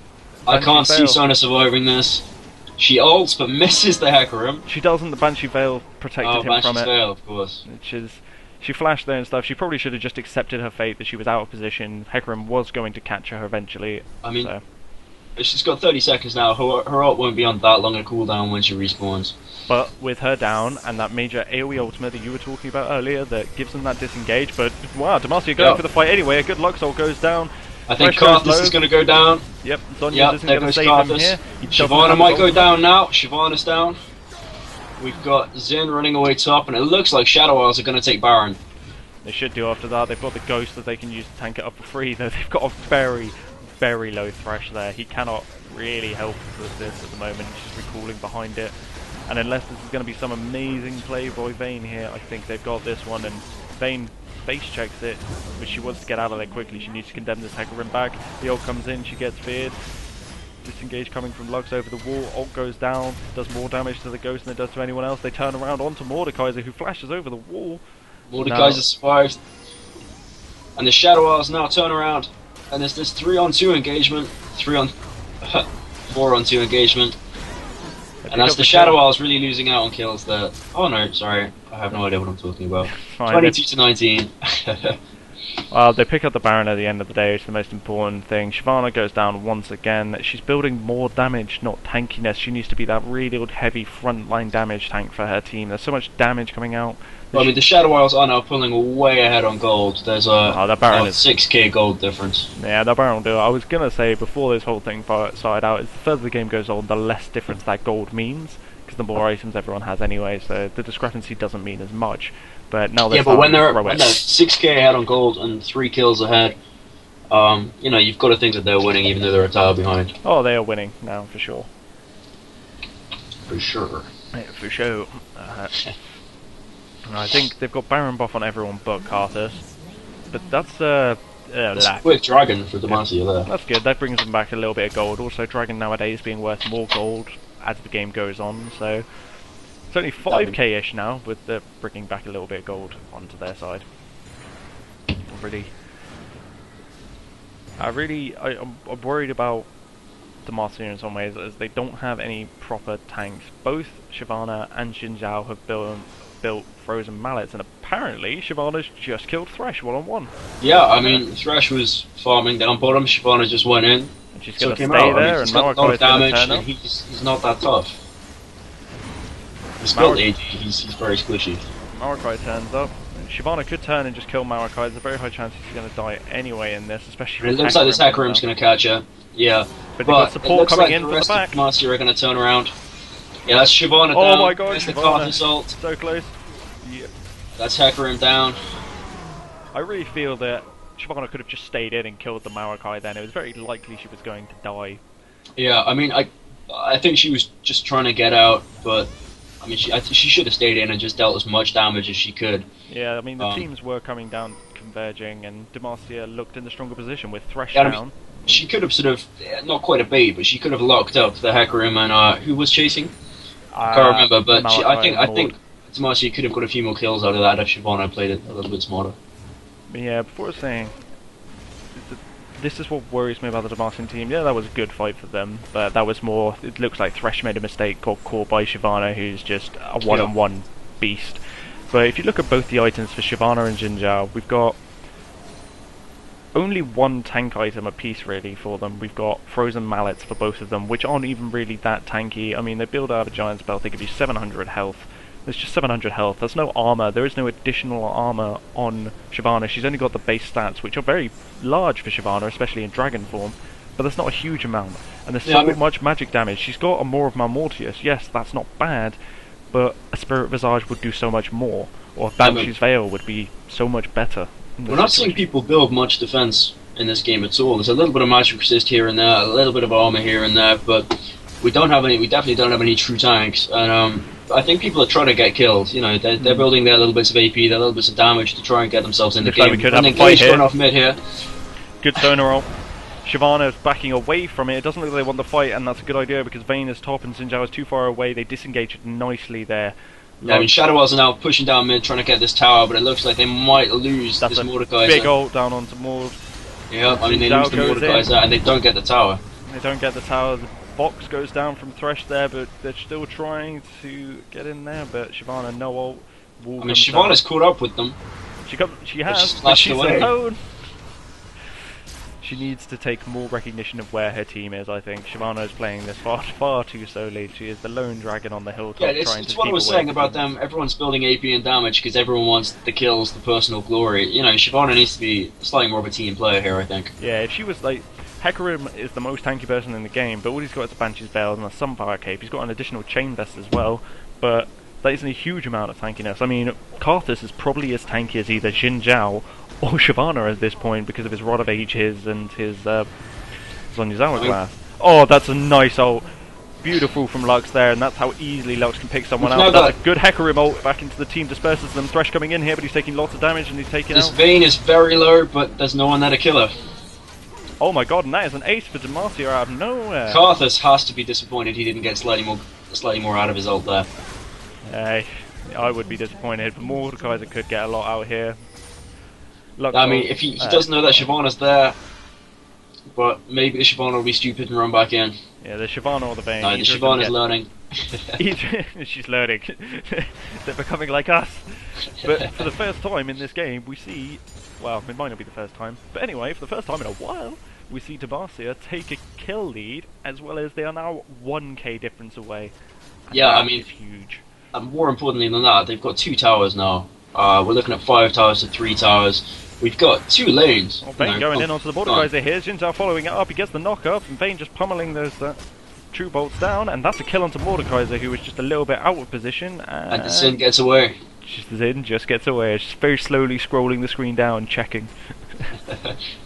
I can't see Sona surviving this. She ults but misses the Hecarim.
She doesn't, the Banshee Veil protected him from it.
Veil, of course.
Which is... She flashed there and stuff. She probably should have just accepted her fate that she was out of position. Hecarim was going to catch her eventually.
I mean... She's got 30 seconds now. Her ult won't be on that long a cooldown when she respawns.
But with her down and that major AoE ultimate that you were talking about earlier that gives them that disengage, but wow, Demacia going for the fight anyway. A good Lux ult goes down.
I think Karthus is going to go down.
Yep, Zhonya's isn't going to save him here.
Shyvana might go down now. Shyvana's down. We've got Zin running away top, and it looks like Shadow Isles are going to take Baron.
They should do after that. They've got the Ghost that they can use to tank it up for free, though they've got a very, very low Thresh there. He cannot really help with this at the moment. He's just recalling behind it. And unless this is going to be some amazing play by Vayne here, I think they've got this one. And Vayne face checks it, but she wants to get out of there quickly. She needs to condemn this Hecarim back. The ult comes in, she gets feared. Disengage coming from Lux over the wall. Ult goes down, does more damage to the Ghost than it does to anyone else. They turn around onto Mordekaiser, who flashes over the wall.
Mordekaiser survives. And the Shadow Isles now turn around. And there's this 3-on-2 engagement. 4-on-2 engagement. And that's the Shadow Isles really losing out on kills there. Oh no, sorry. I have no idea what I'm talking about. 22 to 19.
Well, they pick up the Baron at the end of the day, which is the most important thing. Shyvana goes down once again. She's building more damage, not tankiness. She needs to be that really heavy frontline damage tank for her team. There's so much damage coming out.
Well, I mean, the Shadow Isles are now pulling way ahead on gold. There's a 6k gold difference.
Yeah, the Baron will do it. I was going to say, before this whole thing started out, is the further the game goes on, the less difference that gold means. Because the more items everyone has anyway, so the discrepancy doesn't mean as much. But now they're
but when they're 6k ahead on gold and 3 kills ahead, you know, you've got to think that they're winning even though they're a tile behind.
Oh, they are winning now, for sure.
For sure.
Yeah, for sure. I think they've got Baron buff on everyone but Karthus. But that's a
quick dragon for Demacia there.
That's good, that brings them back a little bit of gold. Also, dragon nowadays being worth more gold as the game goes on, so it's only 5k-ish now, with the bringing back a little bit of gold onto their side. I'm worried about Demacia in some ways, as they don't have any proper tanks. Both Shyvana and Zhao have built frozen mallets, and apparently Shyvana's just killed Thresh one-on-one.
Yeah, I mean, Thresh was farming down bottom, Shyvana just went in.
And she's going to stay there, and Maokai's going to turn up.
He's not that tough. He's built AD, he's very squishy.
Maokai turns up. Shyvana could turn and just kill Maokai. There's a very high chance he's going to die anyway in this, especially
it looks like this Hecarim's going to catch her. Yeah.
But they've got support coming in from the back.
Demacia are going to turn around. Yeah, that's Shyvana down.
Oh my god,
there's the Karthus ult.
So close. Yeah.
That's Hecarim down.
I really feel that Shyvana could have just stayed in and killed the Maokai then. It was very likely she was going to die.
Yeah, I mean, I think she was just trying to get out, but I mean, she should have stayed in and just dealt as much damage as she could.
Yeah, I mean, the teams were coming down, converging, and Demacia looked in the stronger position with Thresh down. I mean,
she could have sort of, not quite a bait, but she could have locked up the Hecarim and who was chasing? I can't remember, but I think Demacia could have got a few more kills out of that if Shyvana played it a little bit smarter.
Yeah, before I was saying, this is what worries me about the Demacian team. Yeah, that was a good fight for them, but that was more, it looks like Thresh made a mistake, got caught by Shyvana, who's just a one-on-one beast. But if you look at both the items for Shyvana and Zhao, we've got only one tank item apiece really for them. We've got frozen mallets for both of them, which aren't even really that tanky. I mean, they build out a giant's belt, they give you 700 health. There's just 700 health. There's no armor. There is no additional armor on Shyvana. She's only got the base stats, which are very large for Shyvana, especially in dragon form. But there's not a huge amount. And there's so much magic damage. She's got a more of Mortius. Yes, that's not bad, but a Spirit Visage would do so much more. Or a Banshee's Veil would be so much better.
We're not seeing people build much defense in this game at all. There's a little bit of magic resist here and there, a little bit of armor here and there, but we definitely don't have any true tanks. And I think people are trying to get killed. You know, they're building their little bits of AP, their little bits of damage to try and get themselves in the game.
Like we could have a fight here.
Off mid here.
Good Sona roll. Shyvana is backing away from it. It doesn't look like they want the fight, and that's a good idea because Vayne is top and Zhao is too far away. They disengage nicely there.
Yeah, I mean, Shadow Isles are now pushing down mid, trying to get this tower, but it looks like they might lose this Mordekaiser.
Big ult down onto Mord.
Yeah, I mean, they lose the Mordekaiser and they don't get the tower.
They don't get the tower. The box goes down from Thresh there, but they're still trying to get in there. But Shyvana, no ult.
I mean, Shyvana's caught up with them.
She has, but she's alone. She needs to take more recognition of where her team is, I think. Shyvana is playing this far too solely. She is the lone dragon on the hilltop trying to keep away.
It's what I was saying about them. Everyone's building AP and damage because everyone wants the kills, the personal glory. You know, Shyvana needs to be slightly more of a team player here, I think.
Yeah, if she was like... Hecarim is the most tanky person in the game, but all he's got is a Banshee's Veil and a Sunfire Cape. He's got an additional Chain Vest as well, but That isn't a huge amount of tankiness. I mean, Karthus is probably as tanky as either Zhao or Shyvana at this point because of his Rod of Ages and his Zhonya's Hourglass. Oh, that's a nice ult. Beautiful from Lux there, and that's how easily Lux can pick someone out. That's a good Hecarim ult back into the team, disperses them. Thresh coming in here, but he's taking lots of damage and he's taking
this
out.
Vayne is very low, but there's no one there to kill her.
Oh my god, and that is an ace for Demacia out of nowhere.
Karthus has to be disappointed he didn't get slightly more out of his ult there.
I would be disappointed, but Mordekaiser could get a lot out here. Lux
I mean, if he doesn't know that Shyvana's there, but maybe the Shyvana will be stupid and run back in.
Yeah, the Shyvana or the Vayne.
No, the Shyvana's learning.
She's learning. They're becoming like us. But for the first time in this game, we see... Well, it might not be the first time. But anyway, for the first time in a while, we see Demacia take a kill lead, as well as they are now 1k difference away. And
yeah, I mean...
it's huge.
And more importantly than that, they've got 2 towers now. We're looking at 5 towers to 3 towers. We've got 2 lanes.
Oh, Vayne going in onto the Mordekaiser here. Zhao following it up. He gets the knock up, and Vayne just pummeling those true bolts down. And that's a kill onto Mordekaiser, who was just a little bit out of position.
And the Sin gets away.
The Sin just gets away. It's just very slowly scrolling the screen down, checking.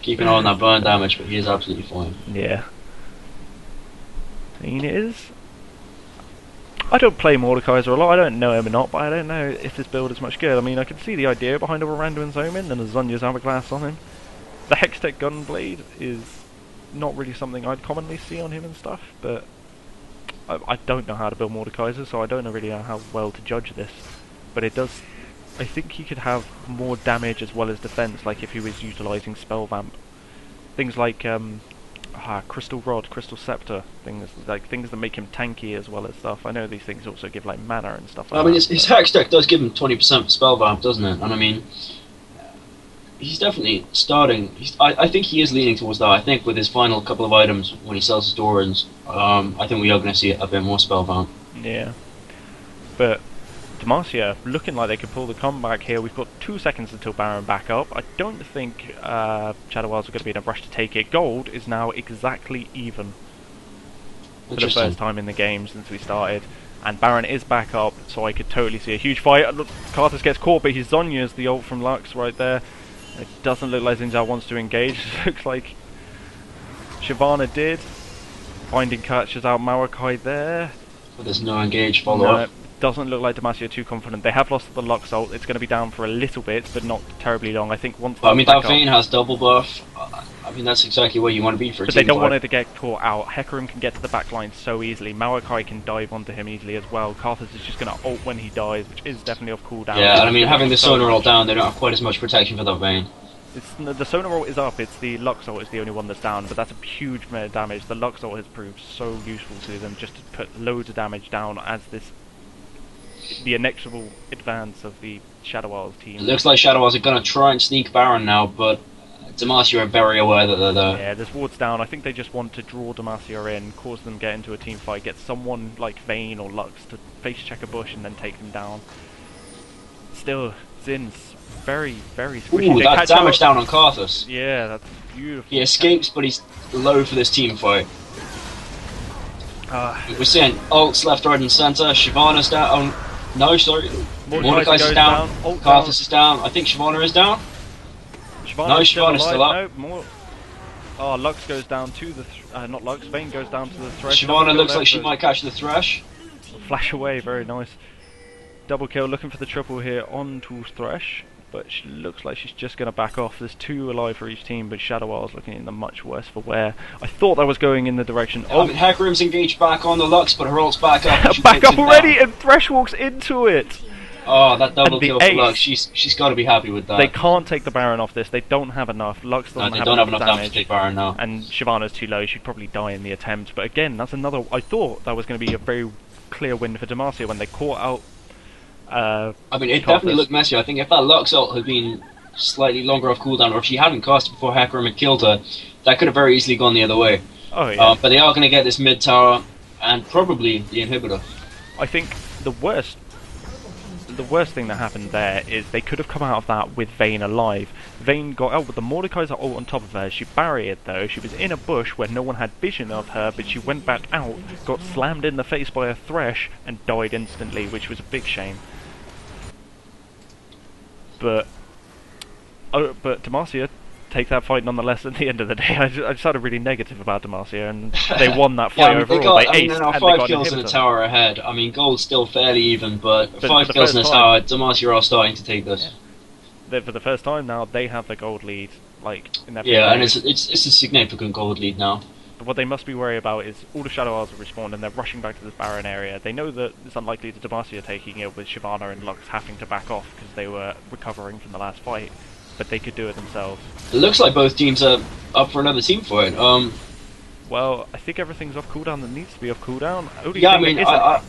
Keep an eye on that burn damage, but he is absolutely fine.
Yeah. It is. I don't play Mordekaiser a lot, I don't know him or not, but I don't know if this build is much good. I mean, I can see the idea behind a Randuin's Omen and a Zhonya's Hourglass on him. The Hextech Gunblade is not really something I'd commonly see on him and stuff, but I don't know how to build Mordekaiser, so I don't really know how well to judge this. But it does... I think he could have more damage as well as defense, like if he was utilising Spell Vamp. Things like... Crystal Rod, Crystal Scepter, things that make him tanky as well as stuff. I know these things also give like mana and stuff like that.
I mean, his Hex deck does give him 20% for Spell Vamp, doesn't it? And I mean, he's definitely starting. I think he is leaning towards that. I think with his final couple of items when he sells his Dorans, I think we are going to see a bit more Spell Vamp.
Yeah, but Demacia looking like they could pull the comeback here. We've got 2 seconds until Baron back up. I don't think Shadow Wilds are going to be in a rush to take it. Gold is now exactly even for the first time in the game since we started. And Baron is back up, so I could totally see a huge fight. Look, Karthus gets caught, but he's Zhonya's the ult from Lux right there. It doesn't look like Zhao wants to engage. It looks like Shyvana did. Binding catches out Maokai there.
But there's no engage follow-up.
Doesn't look like Demacia are too confident. They have lost the Lux ult. It's going to be down for a little bit, but not terribly long. I think once.
I mean, that Vayne has double buff. I mean, that's exactly where you want to be for a team.
But they don't
fight.
want it to get caught out. Hecarim can get to the back line so easily. Maokai can dive onto him easily as well. Karthus is just going to ult when he dies, which is definitely off cooldown.
Yeah, and I mean, having the Sona ult down, they don't have quite as much protection for that Vayne.
The Sona ult is up. It's the Lux ult is the only one that's down, but that's a huge amount of damage. The Lux ult has proved so useful to them, just to put loads of damage down as the inexorable advance of the Shadow Wilds team.
It looks like Shadow Wilds are going to try and sneak Baron now, but Demacia are very aware that they're there.
Yeah, there's wards down. I think they just want to draw Demacia in, cause them get into a team fight, get someone like Vayne or Lux to face check a bush and then take them down. Still, Zin's very, very squishy.
Ooh, that damage down on Karthus.
Yeah, that's beautiful.
He escapes, but he's low for this team fight. We're seeing ults left, right, and centre. Shyvana's down. No, sorry. Mordekaiser's down. Karthus is down. I think Shyvana is down. Shyvana's still up.
No, oh, Lux goes down to the... not Lux, Vayne goes down to the Thresh.
Shyvana looks like she might catch the Thresh.
Flash away, very nice. Double kill, looking for the triple here onto Thresh. But she looks like she's just going to back off. There's 2 alive for each team, but Shadow Wilds looking in the much worse for wear. I thought that was going in the direction of...
I mean, Hecarim's engaged back on the Lux, but her ult's back up.
Back up already, down. And Thresh walks into it!
Oh, that double kill for Lux. She's got to be happy with that.
They can't take the Baron off this. They don't have enough. Lux doesn't
have enough
damage.
Damage to take Baron now.
And Shyvana's too low. She'd probably die in the attempt. But again, that's another... I thought that was going to be a very clear win for Demacia when they caught out...
I mean, it definitely looked messy. I think if that Lux ult had been slightly longer off cooldown, or if she hadn't cast it before Hecarim had killed her, that could have very easily gone the other way.
Oh yeah.
But they are going to get this mid tower and probably the inhibitor.
I think the worst the worst thing that happened there is they could have come out of that with Vayne alive. Vayne got out with the Mordekaiser ult on top of her. She barriered though. She was in a bush where no one had vision of her, but she went back out, got slammed in the face by a Thresh, and died instantly, which was a big shame. But Demacia take that fight nonetheless. At the end of the day, I just sounded really negative about Demacia, and they won that fight overall. They aced,
and 5 kills in a tower ahead. I mean, gold's still fairly even, but 5 kills in a tower, Demacia are starting to take this.
Yeah. For the first time now, they have the gold lead, like in their
and it's a significant gold lead now.
But what they must be worried about is all the Shadow Isles have respawned and they're rushing back to this Baron area. They know that it's unlikely that Demacia taking it with Shyvana and Lux having to back off because they were recovering from the last fight. But they could do it themselves.
It looks like both teams are up for another team fight.
Well, I think everything's off cooldown that needs to be off cooldown.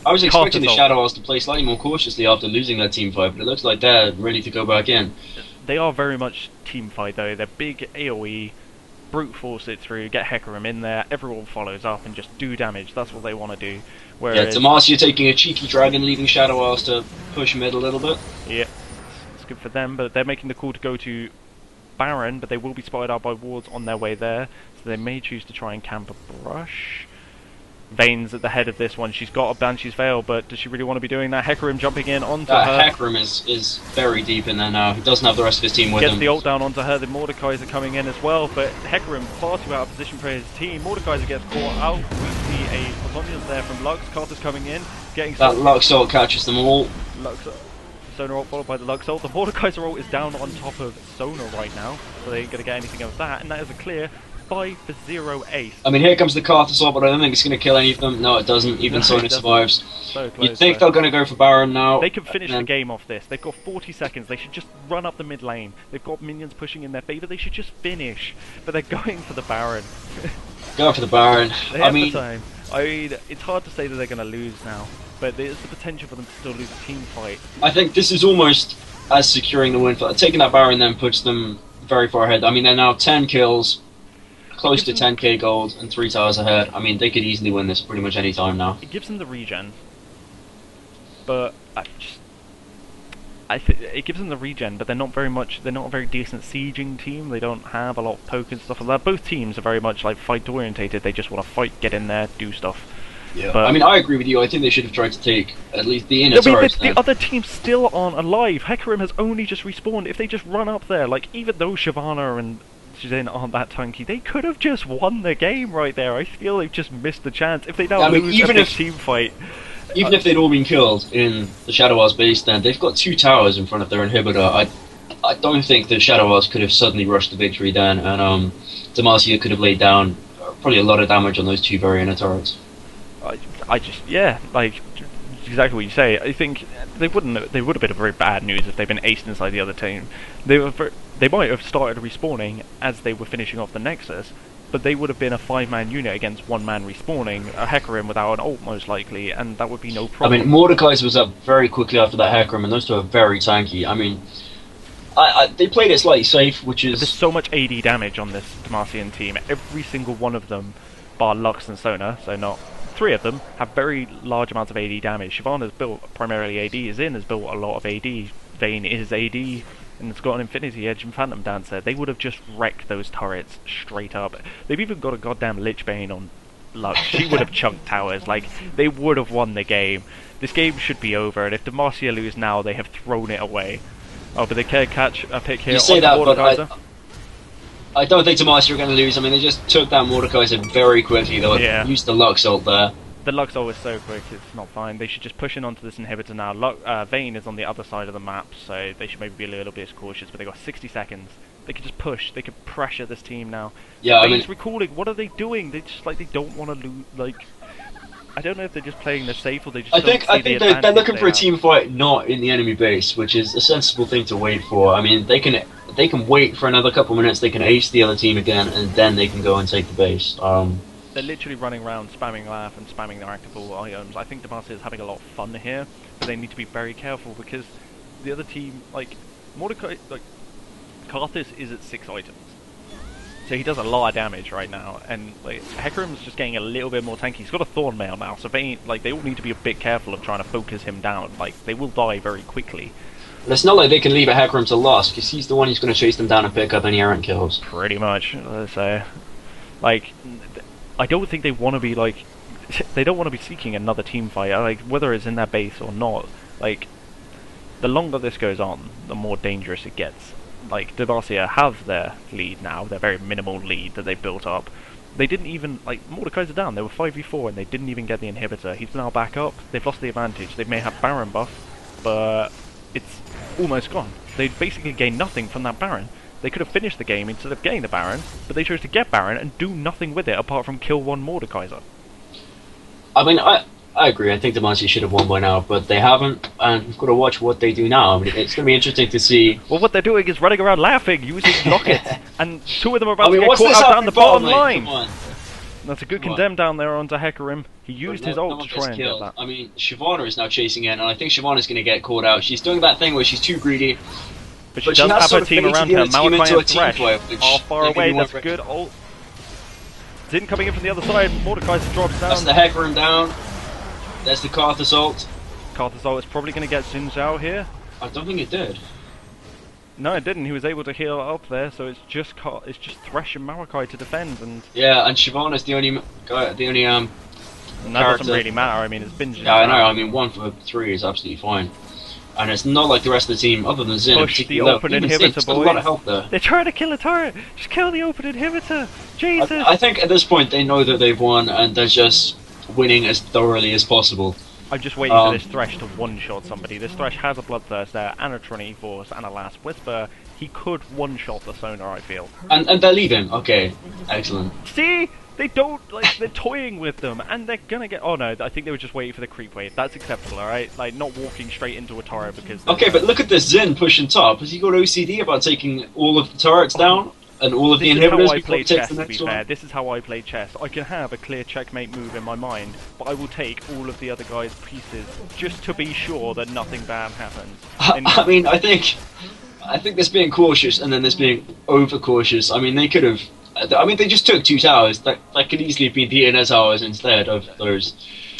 I was expecting the Shadow Isles to play slightly more cautiously after losing that team fight, but it looks like they're ready to go back in.
They are very much team fight though. They're big AoE, brute force it through, get Hecarim in there, everyone follows up and just do damage. That's what they want to do. Whereas,
Demacia taking a cheeky dragon, leaving Shadow Isles to push mid a little bit.
Yeah. Good for them, but they're making the call to go to Baron, but they will be spotted out by wards on their way there, so they may choose to try and camp a brush. Vayne's at the head of this one. She's got a Banshee's Veil, but does she really want to be doing that? Hecarim jumping in onto her.
Hecarim is very deep in there now. He doesn't have the rest of his team with him.
Gets the ult down onto her. The Mordekaiser coming in as well, but Hecarim far too out of position for his team. Mordekaiser gets caught out. We see a Platonius there from Lux. Karthus coming in, getting
that Lux ult catches them all.
Sona ult followed by the Lux ult. The Mordekaiser ult is down on top of Sona right now, so they ain't going to get anything of that, and that is a clear 5-0 ace.
I mean, here comes the Karthus ult, but I don't think it's going to kill any of them. No, it doesn't. Even Sona survives.
So close,
You'd think they're going to go for Baron now.
They can finish the game off this. They've got 40 seconds. They should just run up the mid lane. They've got minions pushing in their favour. They should just finish. But they're going for the Baron.
Go for the Baron.
I mean, it's hard to say that they're going to lose now, but there's the potential for them to still lose a team fight.
I think this is almost as securing the win. Taking that Baron then puts them very far ahead. I mean, they're now 10 kills, close to 10k gold, and 3 towers ahead. I mean, they could easily win this pretty much any time now.
It gives them the regen, but it gives them the regen, but they're not a very decent sieging team. They don't have a lot of poke and stuff like that. Both teams are very much like fight orientated. They just want to fight, get in there, do stuff.
Yeah, but I mean, I agree with you. I think they should have tried to take at least the inner turrets.
The other teams still aren't alive. Hecarim has only just respawned. If they just run up there, like even though Shyvana and Zin aren't that tanky, they could have just won the game right there. I feel they've just missed the chance. If they now lose a big team fight.
Even if they'd all been killed in the Shadow Isles base, then they've got 2 towers in front of their inhibitor. I don't think the Shadow Isles could have suddenly rushed to victory then, and Demacia could have laid down probably a lot of damage on those 2 very inner turrets.
Like exactly what you say. I think they would have been a very bad news if they'd been aced inside the other team. They might have started respawning as they were finishing off the Nexus, but they would have been a 5-man unit against 1-man respawning, a Hecarim without an ult most likely, and that would be no problem.
I mean, Mordekaiser was up very quickly after that Hecarim, and those 2 are very tanky. I mean, they played it slightly safe, which is...
There's so much AD damage on this Demacian team. Every single one of them, bar Lux and Sona, so not... 3 of them, have very large amounts of AD damage. Shyvana's built primarily AD, Zin has built a lot of AD, Vayne is AD, and it's got an Infinity Edge and Phantom Dancer. They would have just wrecked those turrets straight up. They've even got a goddamn Lich Bane on Lux. She would have chunked towers. Like, they would have won the game. This game should be over, and if Demacia lose now, they have thrown it away. Oh, but they can't catch a pick here.
You say that, but I don't think Demacia are going to lose. I mean, they just took that Mordekaiser very quickly. They used the Lux ult there.
The Lux ult is so quick, it's not fine. They should just push in onto this inhibitor now. Vayne is on the other side of the map, so they should maybe be a little bit cautious, but they've got 60 seconds. They can just push, they can pressure this team now.
Yeah,
Vayne's recalling, what are they doing? They just, like, they don't want to lose, like... I don't know if they're just playing the safe or they just
I think they're looking for a team fight not in the enemy base, which is a sensible thing to wait for. I mean, they can wait for another couple minutes, they can ace the other team again, and then they can go and take the base.
They're literally running around spamming laugh and spamming their active items. I think Demacia is having a lot of fun here, but they need to be very careful because the other team, like Mordecai, like Karthus is at 6 items. So he does a lot of damage right now, and like Hecarim's just getting a little bit more tanky. He's got a Thorn Mail now, so they all need to be a bit careful of trying to focus him down. Like, they will die very quickly.
And it's not like they can leave a Hecarim to loss, because he's the one who's going to chase them down and pick up any errant kills.
Pretty much. So, like, I don't think they want to be like, they don't want to be seeking another team fight. Like, whether it's in their base or not. Like, the longer this goes on, the more dangerous it gets. Like, Demacia have their lead now, their very minimal lead that they've built up. They didn't even, like, Mordekaiser down, they were 5v4 and they didn't even get the inhibitor. He's now back up, they've lost the advantage. They may have Baron buff, but it's almost gone. They basically gained nothing from that Baron. They could have finished the game instead of getting the Baron, but they chose to get Baron and do nothing with it apart from kill one Mordekaiser.
I mean, I agree. I think Demacia should have won by now, but they haven't, and we've got to watch what they do now. I mean, it's going to be interesting to see.
Well, what they're doing is running around laughing, using rockets, and two of them are about to get caught out down the bottom line. That's a good condemn down there onto Hecarim. He used his ult to try and get that.
I mean, Shyvana is now chasing in, and I think Shyvana's going to get caught out. She's doing that thing where she's too greedy.
But she does have her team around her. Maokai and Thresh are far away. That's a good ult. Zin coming in from the other side. Mordekaiser drops down.
That's the Hecarim down. There's the Karthus ult.
Karthus ult is probably going to get Zhao here.
I don't think it did.
No, it didn't. He was able to heal up there, so it's just Thresh and Maokai to defend, and
yeah, and Shyvana's the only
and that doesn't really matter. I mean, it's been.
Yeah, I know. I mean, 1 for 3 is absolutely fine, and it's not like the rest of the team, other than Zin.
Push the open inhibitor, boys.
A lot of help there.
They're trying to kill a turret. Just kill the open inhibitor. Jesus.
I think at this point they know that they've won, and they're just winning as thoroughly as possible.
I'm just waiting for this Thresh to one-shot somebody. This Thresh has a Bloodthirst there, and a Trinity Force, and a Last Whisper. He could one-shot the Sona, I feel.
And they're leaving. Okay, excellent.
See? They don't, like, they're toying with them, and they're gonna get... Oh no, I think they were just waiting for the creep wave. That's acceptable, alright? Like, not walking straight into a turret because...
Okay, but look at this Zin pushing top. Has he got OCD about taking all of the turrets down? And all of the inhibitors before he takes the next one?
This is how I play chess. I can have a clear checkmate move in my mind, but I will take all of the other guys' pieces just to be sure that nothing bad happens.
I mean, I think this being cautious and then this being over-cautious, I mean, they could have... I mean, they just took 2 towers. That could easily have been the inner towers instead of those,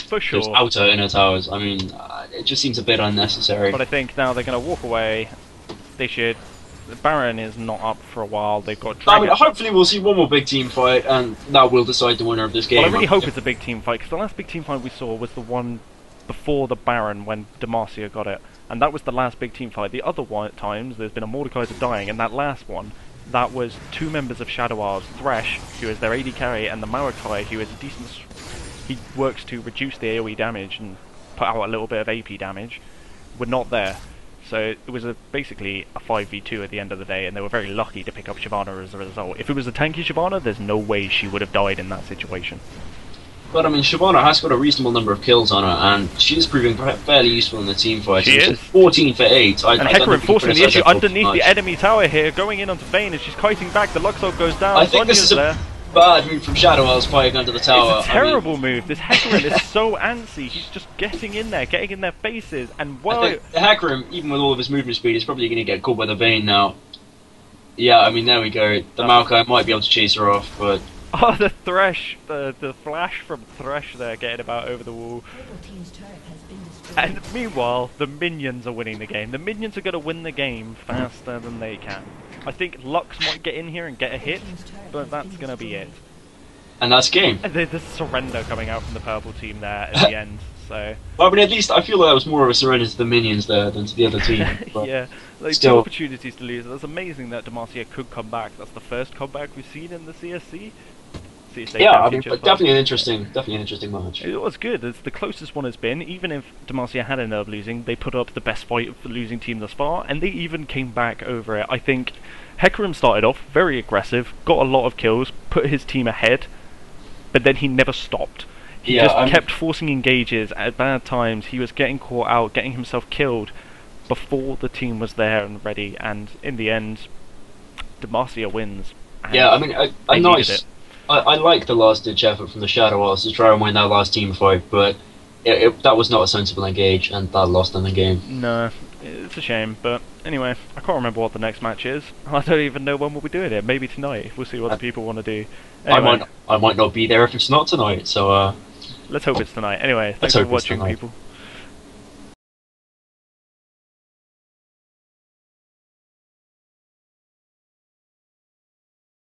for sure,
those outer inner towers. I mean, it just seems a bit unnecessary.
But I think now they're going to walk away. They should... The Baron is not up for a while. They've got Dragon.
I mean, hopefully we'll see one more big team fight, and that will decide the winner of this game.
Well, I really hope it's a big team fight, because the last big team fight we saw was the one before the Baron, when Demacia got it. And that was the last big team fight. The other times, there's been a Mordekaiser dying, and that last one, that was 2 members of Shadow Isles, Thresh, who is their AD carry, and the Maokai, who is a decent... He works to reduce the AoE damage and put out a little bit of AP damage, were not there. So it was basically a 5v2 at the end of the day, and they were very lucky to pick up Shyvana as a result. If it was a tanky Shyvana, there's no way she would have died in that situation.
But I mean, Shyvana has got a reasonable number of kills on her, and she's proving fairly useful in the team fight.
She is.
14 for 8.
And Hecarim forcing the issue underneath the enemy tower here, going in onto Vayne, and she's kiting back. The Luxor goes down.
I think this is a bad move from Shadow Isles fighting under the tower.
It's a terrible move. This Hecarim is so antsy. He's just getting in there, getting in their faces, and
I think the Hecarim, even with all of his movement speed, is probably going to get caught by the Vayne now. Yeah, I mean, there we go. The Maokai might be able to chase her off, but...
Oh, the Thresh, the flash from Thresh there, getting about over the wall. And meanwhile, the minions are winning the game. The minions are going to win the game faster than they can. I think Lux might get in here and get a hit, but that's going to be it.
And that's game.
And there's surrender coming out from the purple team there at the end. So.
Well, I mean, at least I feel like that was more of a surrender to the minions there than to the other team.
Yeah, like still. 2 opportunities to lose. It's amazing that Demacia could come back. That's the first comeback we've seen in the CSC.
Yeah, I mean, but definitely an interesting match.
It was good. It's the closest one has been. Even if Demacia had ended up losing, they put up the best fight of the losing team thus far, and they even came back over it. I think Hecarim started off very aggressive, got a lot of kills, put his team ahead, but then he never stopped. He just kept forcing engages at bad times. He was getting caught out, getting himself killed before the team was there and ready, and in the end, Demacia wins.
Yeah, I mean, a nice... I like the last-ditch effort from the Shadow Isles to try and win that last team fight, but that was not a sensible engage, and that lost them the game.
No, It's a shame, but anyway, I can't remember what the next match is. I don't even know when we'll be doing it. Maybe tonight. We'll see what the people want to do. Anyway,
I might not be there if it's not tonight. So
let's hope it's tonight. Anyway, thanks for watching, people.